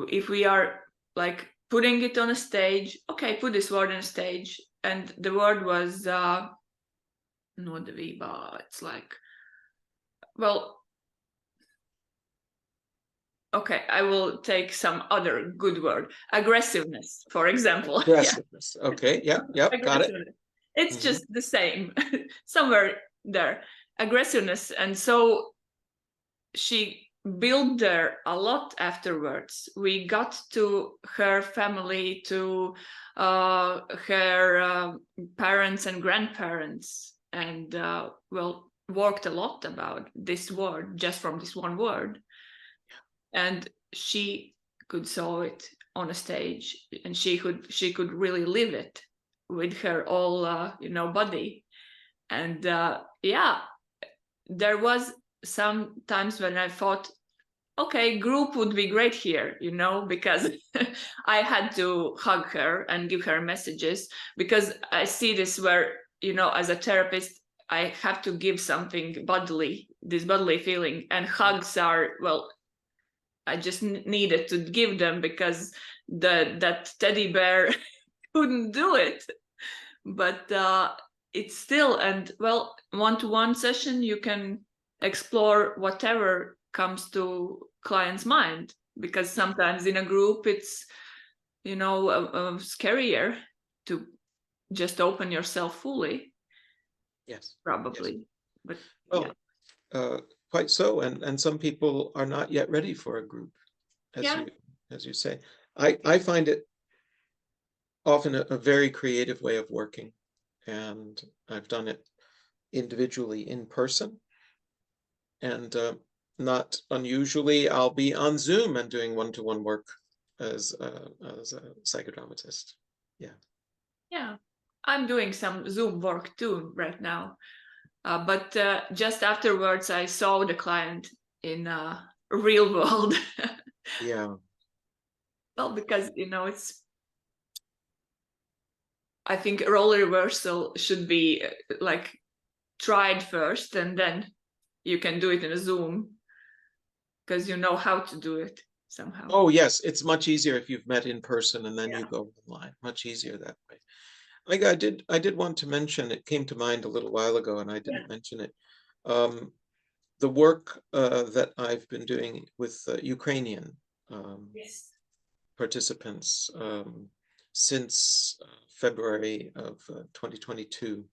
if we are like putting it on a stage, okay, put this word on a stage, and the word was nådeviba. It's like, well, okay, I will take some other good word. Aggressiveness, for example. Aggressiveness. Yeah. Okay. Yeah. Yep. Got it. It's just the same, somewhere there. Aggressiveness. And so she built there a lot afterwards. We got to her family, to her parents and grandparents, and well, worked a lot about this word, just from this one word. And she could saw it on a stage, and she could really live it with her all body. And yeah, there was some times when I thought, okay, group would be great here, because I had to hug her and give her messages, because I see this where, as a therapist, I have to give something bodily, this bodily feeling, and hugs are, well, I just needed to give them because that teddy bear couldn't do it. But it's still, and well, one-to-one session, you can explore whatever comes to client's mind, because sometimes in a group it's scarier to just open yourself fully. Yes, probably. Yes. But well, yeah. Quite so, and some people are not yet ready for a group, as you say. I find it often a very creative way of working, and I've done it individually in person, and not unusually I'll be on Zoom and doing one-to-one work as a psychodramatist. Yeah, I'm doing some Zoom work too right now, but just afterwards I saw the client in real world. Yeah. Well, because it's, I think role reversal should be like tried first, and then you can do it in a Zoom, because you know how to do it somehow. Oh yes, it's much easier if you've met in person and then you go online. Much easier that way. I did want to mention, it came to mind a little while ago and I didn't mention it. The work that I've been doing with Ukrainian participants since February of 2022,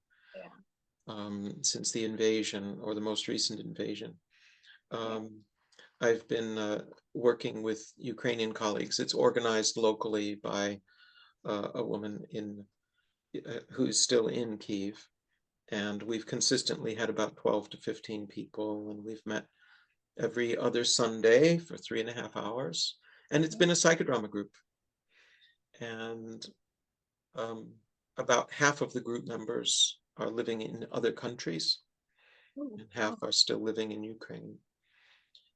since the invasion, or the most recent invasion. I've been working with Ukrainian colleagues. It's organized locally by a woman who's still in Kyiv. And we've consistently had about 12 to 15 people, and we've met every other Sunday for 3.5 hours. And it's been a psychodrama group. And about half of the group members are living in other countries, and half are still living in Ukraine.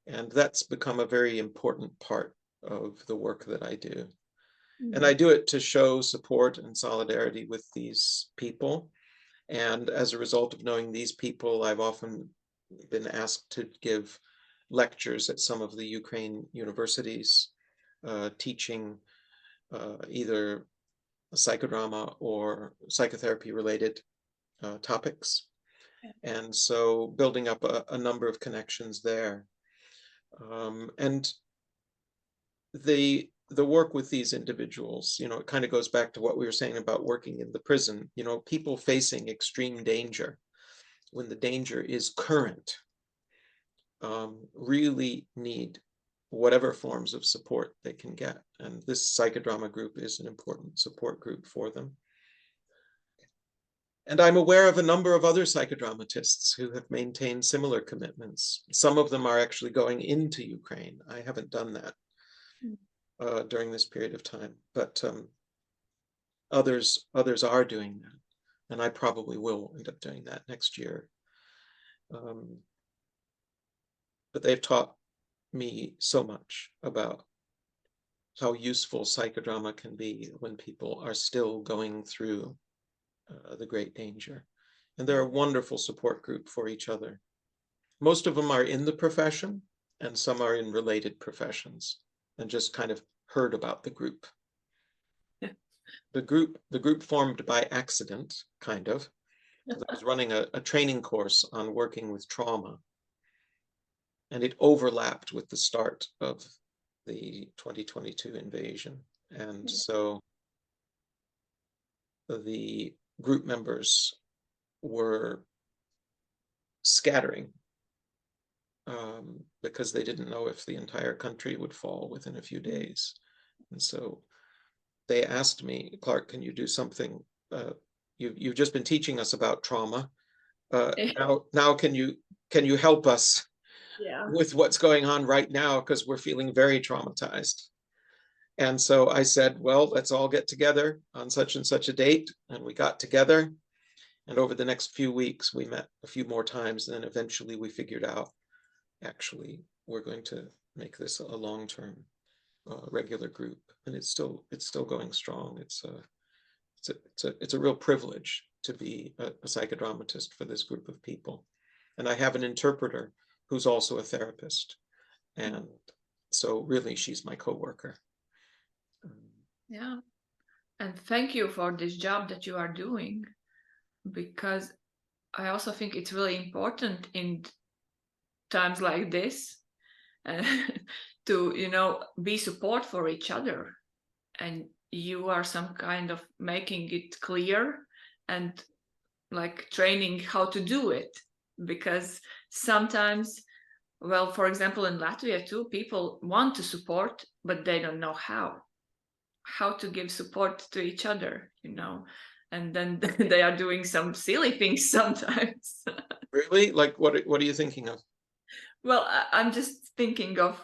And that's become a very important part of the work that I do. And I do it to show support and solidarity with these people. And as a result of knowing these people, I've often been asked to give lectures at some of the Ukraine universities, teaching either psychodrama or psychotherapy related topics. And so building up a number of connections there. And the work with these individuals, it kind of goes back to what we were saying about working in the prison. People facing extreme danger, when the danger is current, really need whatever forms of support they can get. And this psychodrama group is an important support group for them. And I'm aware of a number of other psychodramatists who have maintained similar commitments. Some of them are actually going into Ukraine. I haven't done that during this period of time, but others are doing that, and I probably will end up doing that next year. But they've taught me so much about how useful psychodrama can be when people are still going through the great danger. And they're a wonderful support group for each other. Most of them are in the profession, and some are in related professions, and just kind of heard about the group. The group formed by accident, kind of, 'cause I was running a training course on working with trauma, and it overlapped with the start of the 2022 invasion. And so the group members were scattering because they didn't know if the entire country would fall within a few days. And so they asked me, Clark, can you do something? You've just been teaching us about trauma. Now can you help us with what's going on right now? Because we're feeling very traumatized. And so I said, well, let's all get together on such and such a date. And we got together. And over the next few weeks, we met a few more times. And then eventually we figured out, actually, we're going to make this a long-term regular group. And it's still going strong. It's a real privilege to be a psychodramatist for this group of people. And I have an interpreter who's also a therapist. And so really, she's my coworker. Yeah. And thank you for this job that you are doing, because I also think it's really important in times like this to, be support for each other. And you are some kind of making it clear and like training how to do it, because sometimes, well, for example, in Latvia too, people want to support, but they don't know how to give support to each other, and then they are doing some silly things sometimes. Really? Like what are you thinking of? Well, I'm just thinking of,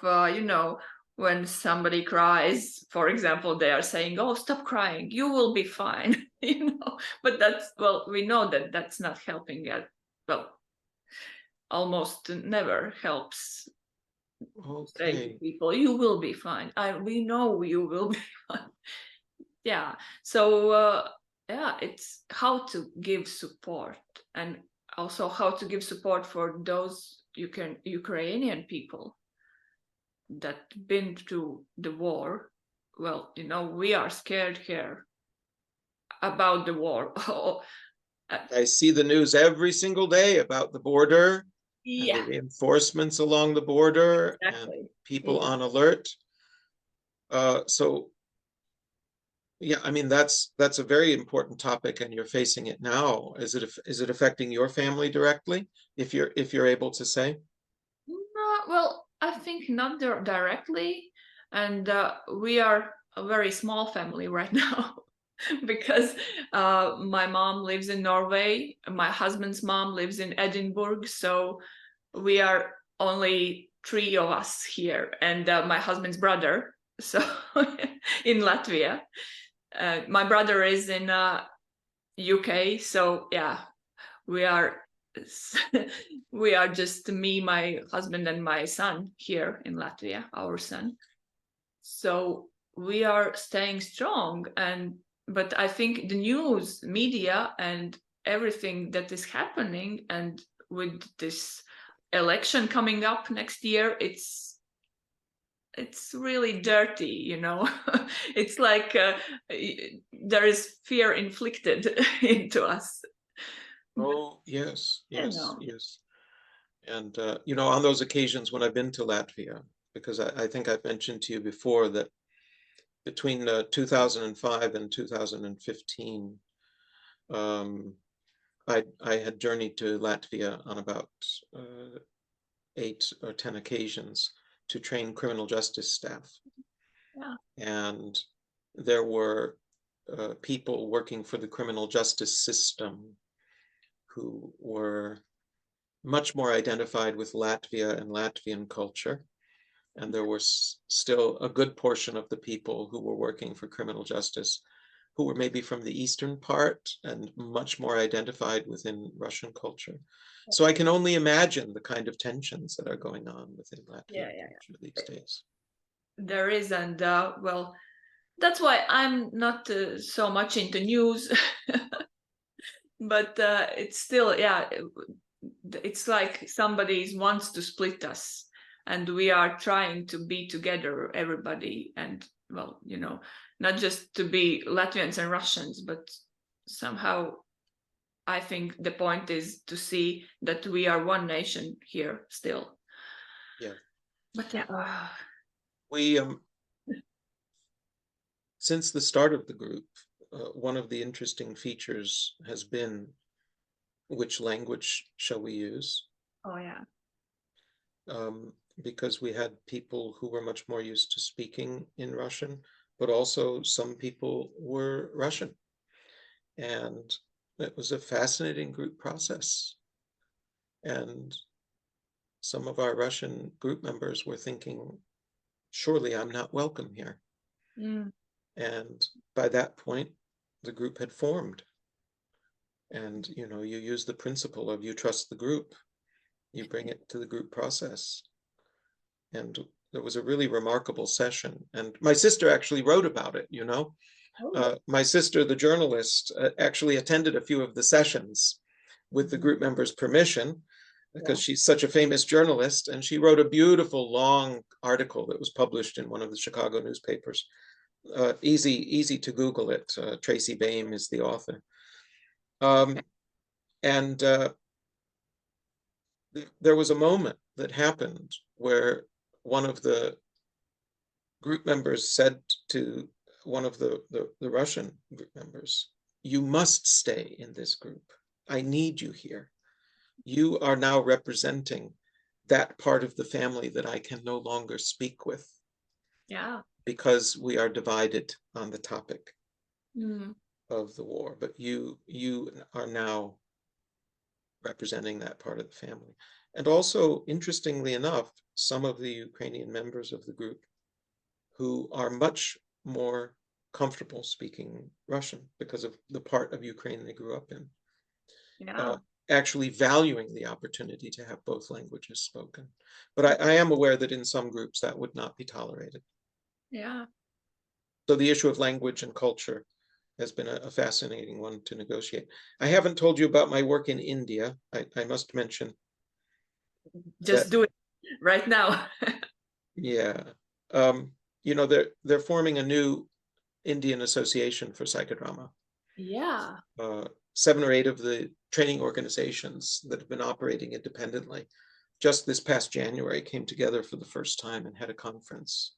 when somebody cries, for example, they are saying, oh, stop crying, you will be fine, but we know that that's not helping it. Well, almost never helps. Say to people, you will be fine. We know you will be fine. Yeah. So it's how to give support, and also how to give support for those Ukrainian people that been through the war. Well, we are scared here about the war. I see the news every single day about the border. Yeah. And the reinforcements along the border. Exactly. And people on alert. So yeah, I mean that's a very important topic, and you're facing it now. Is it affecting your family directly, if you're able to say? Well, I think not directly, and we are a very small family right now. Because my mom lives in Norway, my husband's mom lives in Edinburgh, so we are only 3 of us here, and my husband's brother, so in Latvia. My brother is in UK, so yeah, we are just me, my husband, and my son here in Latvia, our son. So we are staying strong, but I think the news, media, and everything that is happening, and with this election coming up next year, it's really dirty, It's like there is fear inflicted into us. Oh, yes. And, on those occasions when I've been to Latvia, because I think I've mentioned to you before that between 2005 and 2015, I had journeyed to Latvia on about 8 or 10 occasions to train criminal justice staff. Yeah. And there were people working for the criminal justice system who were much more identified with Latvia and Latvian culture. And there was still a good portion of the people who were working for criminal justice who were maybe from the eastern part and much more identified within Russian culture. So I can only imagine the kind of tensions that are going on within Latvian culture these days. There is, and well, that's why I'm not so much into news. But it's still, it's like somebody wants to split us, and we are trying to be together, everybody, and well, not just to be Latvians and Russians, but somehow I think the point is to see that we are one nation here still. Yeah. But yeah. We, since the start of the group, one of the interesting features has been which language shall we use? Oh, yeah. Because we had people who were much more used to speaking in Russian, but also some people were Russian. And it was a fascinating group process. And some of our Russian group members were thinking, surely I'm not welcome here. Mm. And by that point, the group had formed. And, you know, you use the principle of you trust the group, you bring it to the group process. And it was a really remarkable session. And my sister actually wrote about it, you know. My sister, the journalist, actually attended a few of the sessions with the group members' permission, because she's such a famous journalist. And she wrote a beautiful long article that was published in one of the Chicago newspapers. Easy to Google it. Tracy Baim is the author. There was a moment that happened where one of the group members said to one of the Russian group members, "You must stay in this group. I need you here. You are now representing that part of the family that I can no longer speak with. Yeah. Because we are divided on the topic Mm. of the war. But you are now representing that part of the family." And also, interestingly enough, some of the Ukrainian members of the group who are much more comfortable speaking Russian because of the part of Ukraine they grew up in, actually valuing the opportunity to have both languages spoken. But I am aware that in some groups that would not be tolerated. Yeah. So the issue of language and culture has been a fascinating one to negotiate. I haven't told you about my work in India. I must mention. Just do it right now. Yeah. You know, they're forming a new Indian association for psychodrama. Yeah. 7 or 8 of the training organizations that have been operating independently just this past January came together for the first time and had a conference.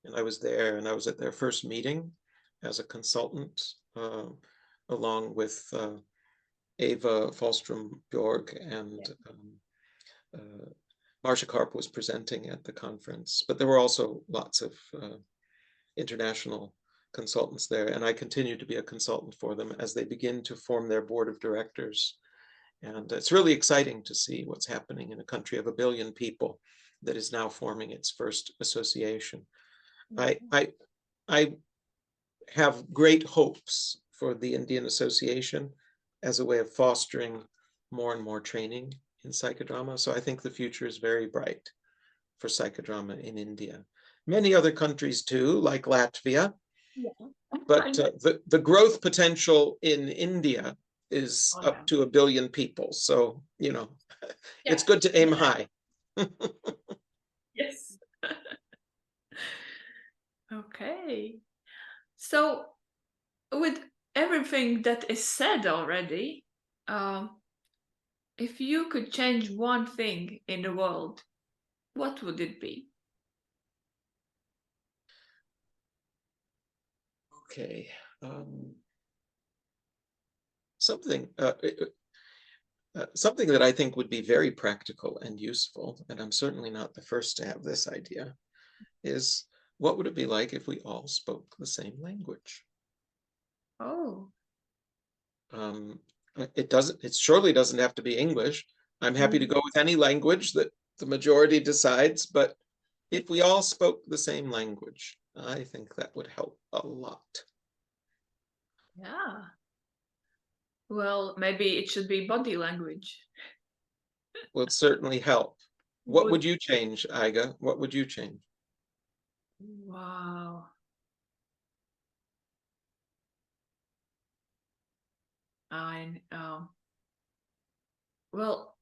And I was there, and I was at their first meeting as a consultant, along with Eva Falstrom-Bjorg, and Marcia Karp was presenting at the conference. But there were also lots of international consultants there, and I continue to be a consultant for them as they begin to form their board of directors. And it's really exciting to see what's happening in a country of 1 billion people that is now forming its first association. I have great hopes for the Indian Association as a way of fostering more and more training in psychodrama. So I think the future is very bright for psychodrama in India. Many other countries too, like Latvia. Yeah. But the growth potential in India is up to 1 billion people. So, you know, it's good to aim high. Yes. Okay. So with everything that is said already, if you could change one thing in the world, what would it be? Okay. Something that I think would be very practical and useful, and I'm certainly not the first to have this idea, is what would it be like if we all spoke the same language? Oh. It surely doesn't have to be English. I'm happy to go with any language that the majority decides, but if we all spoke the same language, I think that would help a lot. Yeah. Well, maybe it should be body language. Will certainly help. What would you change, Iga? What would you change? Wow. Well,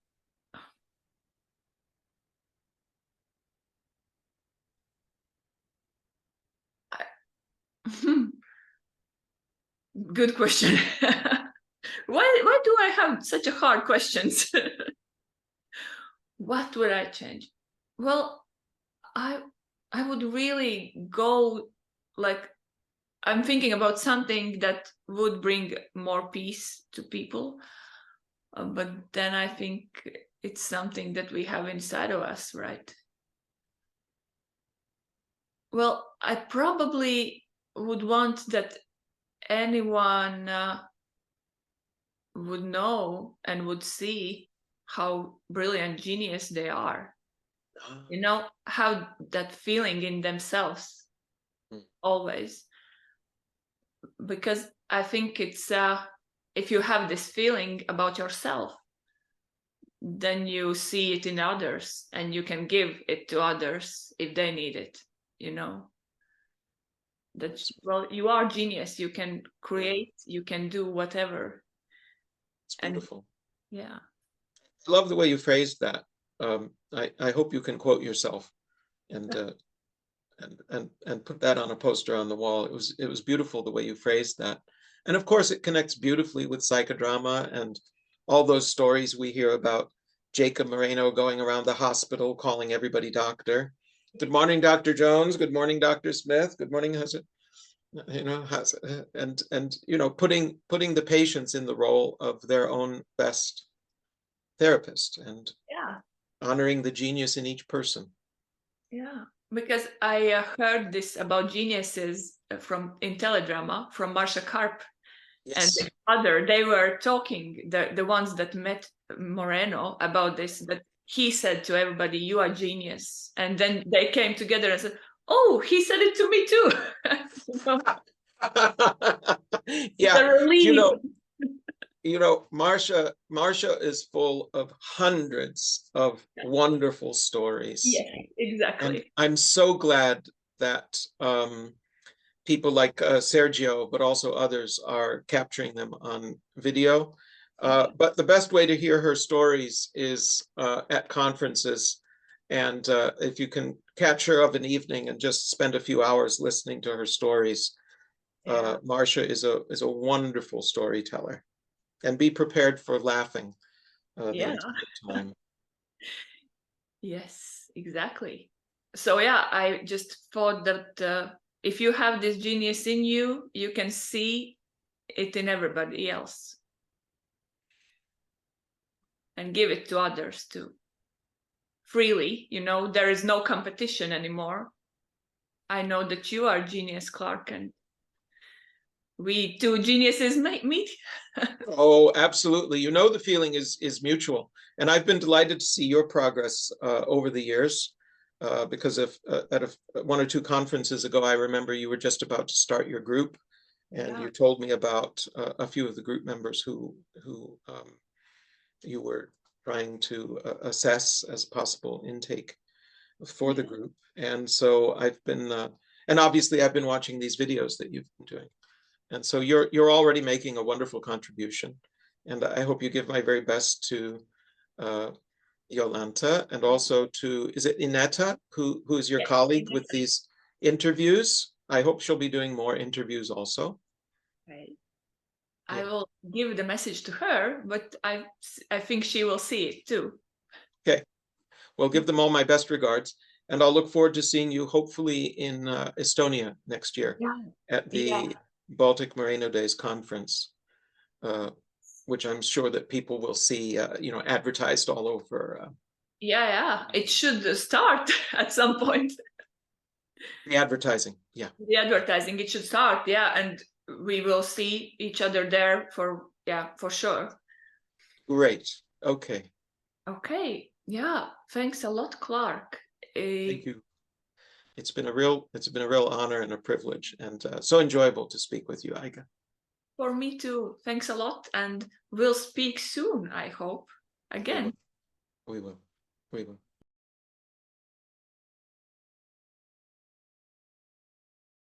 good question. Why do I have such a hard questions? What would I change? Well, I would really go, like, I'm thinking about something that would bring more peace to people. But then I think it's something that we have inside of us, right? Well, I probably would want that anyone would know and would see how brilliant genius they are. You know, how that feeling in themselves always. Because I think it's if you have this feeling about yourself, then you see it in others and you can give it to others if they need it, you know. That's, well, you are genius, you can create, you can do whatever. It's beautiful. And, yeah. I love the way you phrased that. I hope you can quote yourself and put that on a poster on the wall. It was beautiful the way you phrased that. And of course, it connects beautifully with psychodrama and all those stories we hear about Jacob Moreno going around the hospital calling everybody doctor. Good morning, Dr. Jones. Good morning, Dr. Smith. Good morning, how's it? You know, and you know, putting the patients in the role of their own best therapist and honoring the genius in each person. Yeah. Because I heard this about geniuses from in teledrama from Marsha Karp. Yes. And the other, they were talking, the ones that met Moreno about this, that he said to everybody, you are genius. And then they came together and said, oh, he said it to me too. Yeah, you know, Marsha is full of hundreds of wonderful stories. Yeah, exactly. And I'm so glad that people like Sergio, but also others, are capturing them on video. But the best way to hear her stories is at conferences. And if you can catch her of an evening and just spend a few hours listening to her stories, Marsha is a wonderful storyteller. And be prepared for laughing the entire time. Yes, exactly. So yeah, I just thought that if you have this genius in you, you can see it in everybody else and give it to others too. Freely, you know, there is no competition anymore. I know that you are genius, Clark, and we two geniuses meet. Oh, absolutely. You know, the feeling is mutual. And I've been delighted to see your progress over the years. Because at one or two conferences ago, I remember you were just about to start your group, and you told me about a few of the group members who you were trying to assess as possible intake for the group. And so I've been, and obviously I've been watching these videos that you've been doing. And so you're already making a wonderful contribution. And I hope you give my very best to Jolanta, and also to, is it Ineta, who is your colleague with these interviews? I hope she'll be doing more interviews also. Right. Yeah. I will give the message to her, but I think she will see it too. Okay. Well, give them all my best regards. And I'll look forward to seeing you hopefully in Estonia next year at the Baltic Moreno Days conference, which I'm sure that people will see, you know, advertised all over. It should start at some point. The advertising, The advertising, it should start, and we will see each other there for sure. Great. Okay. Okay. Yeah. Thanks a lot, Clark. Thank you. It's been a real honor and a privilege, and so enjoyable to speak with you, Aika. For me too. Thanks a lot, and we'll speak soon, I hope. Again. We will.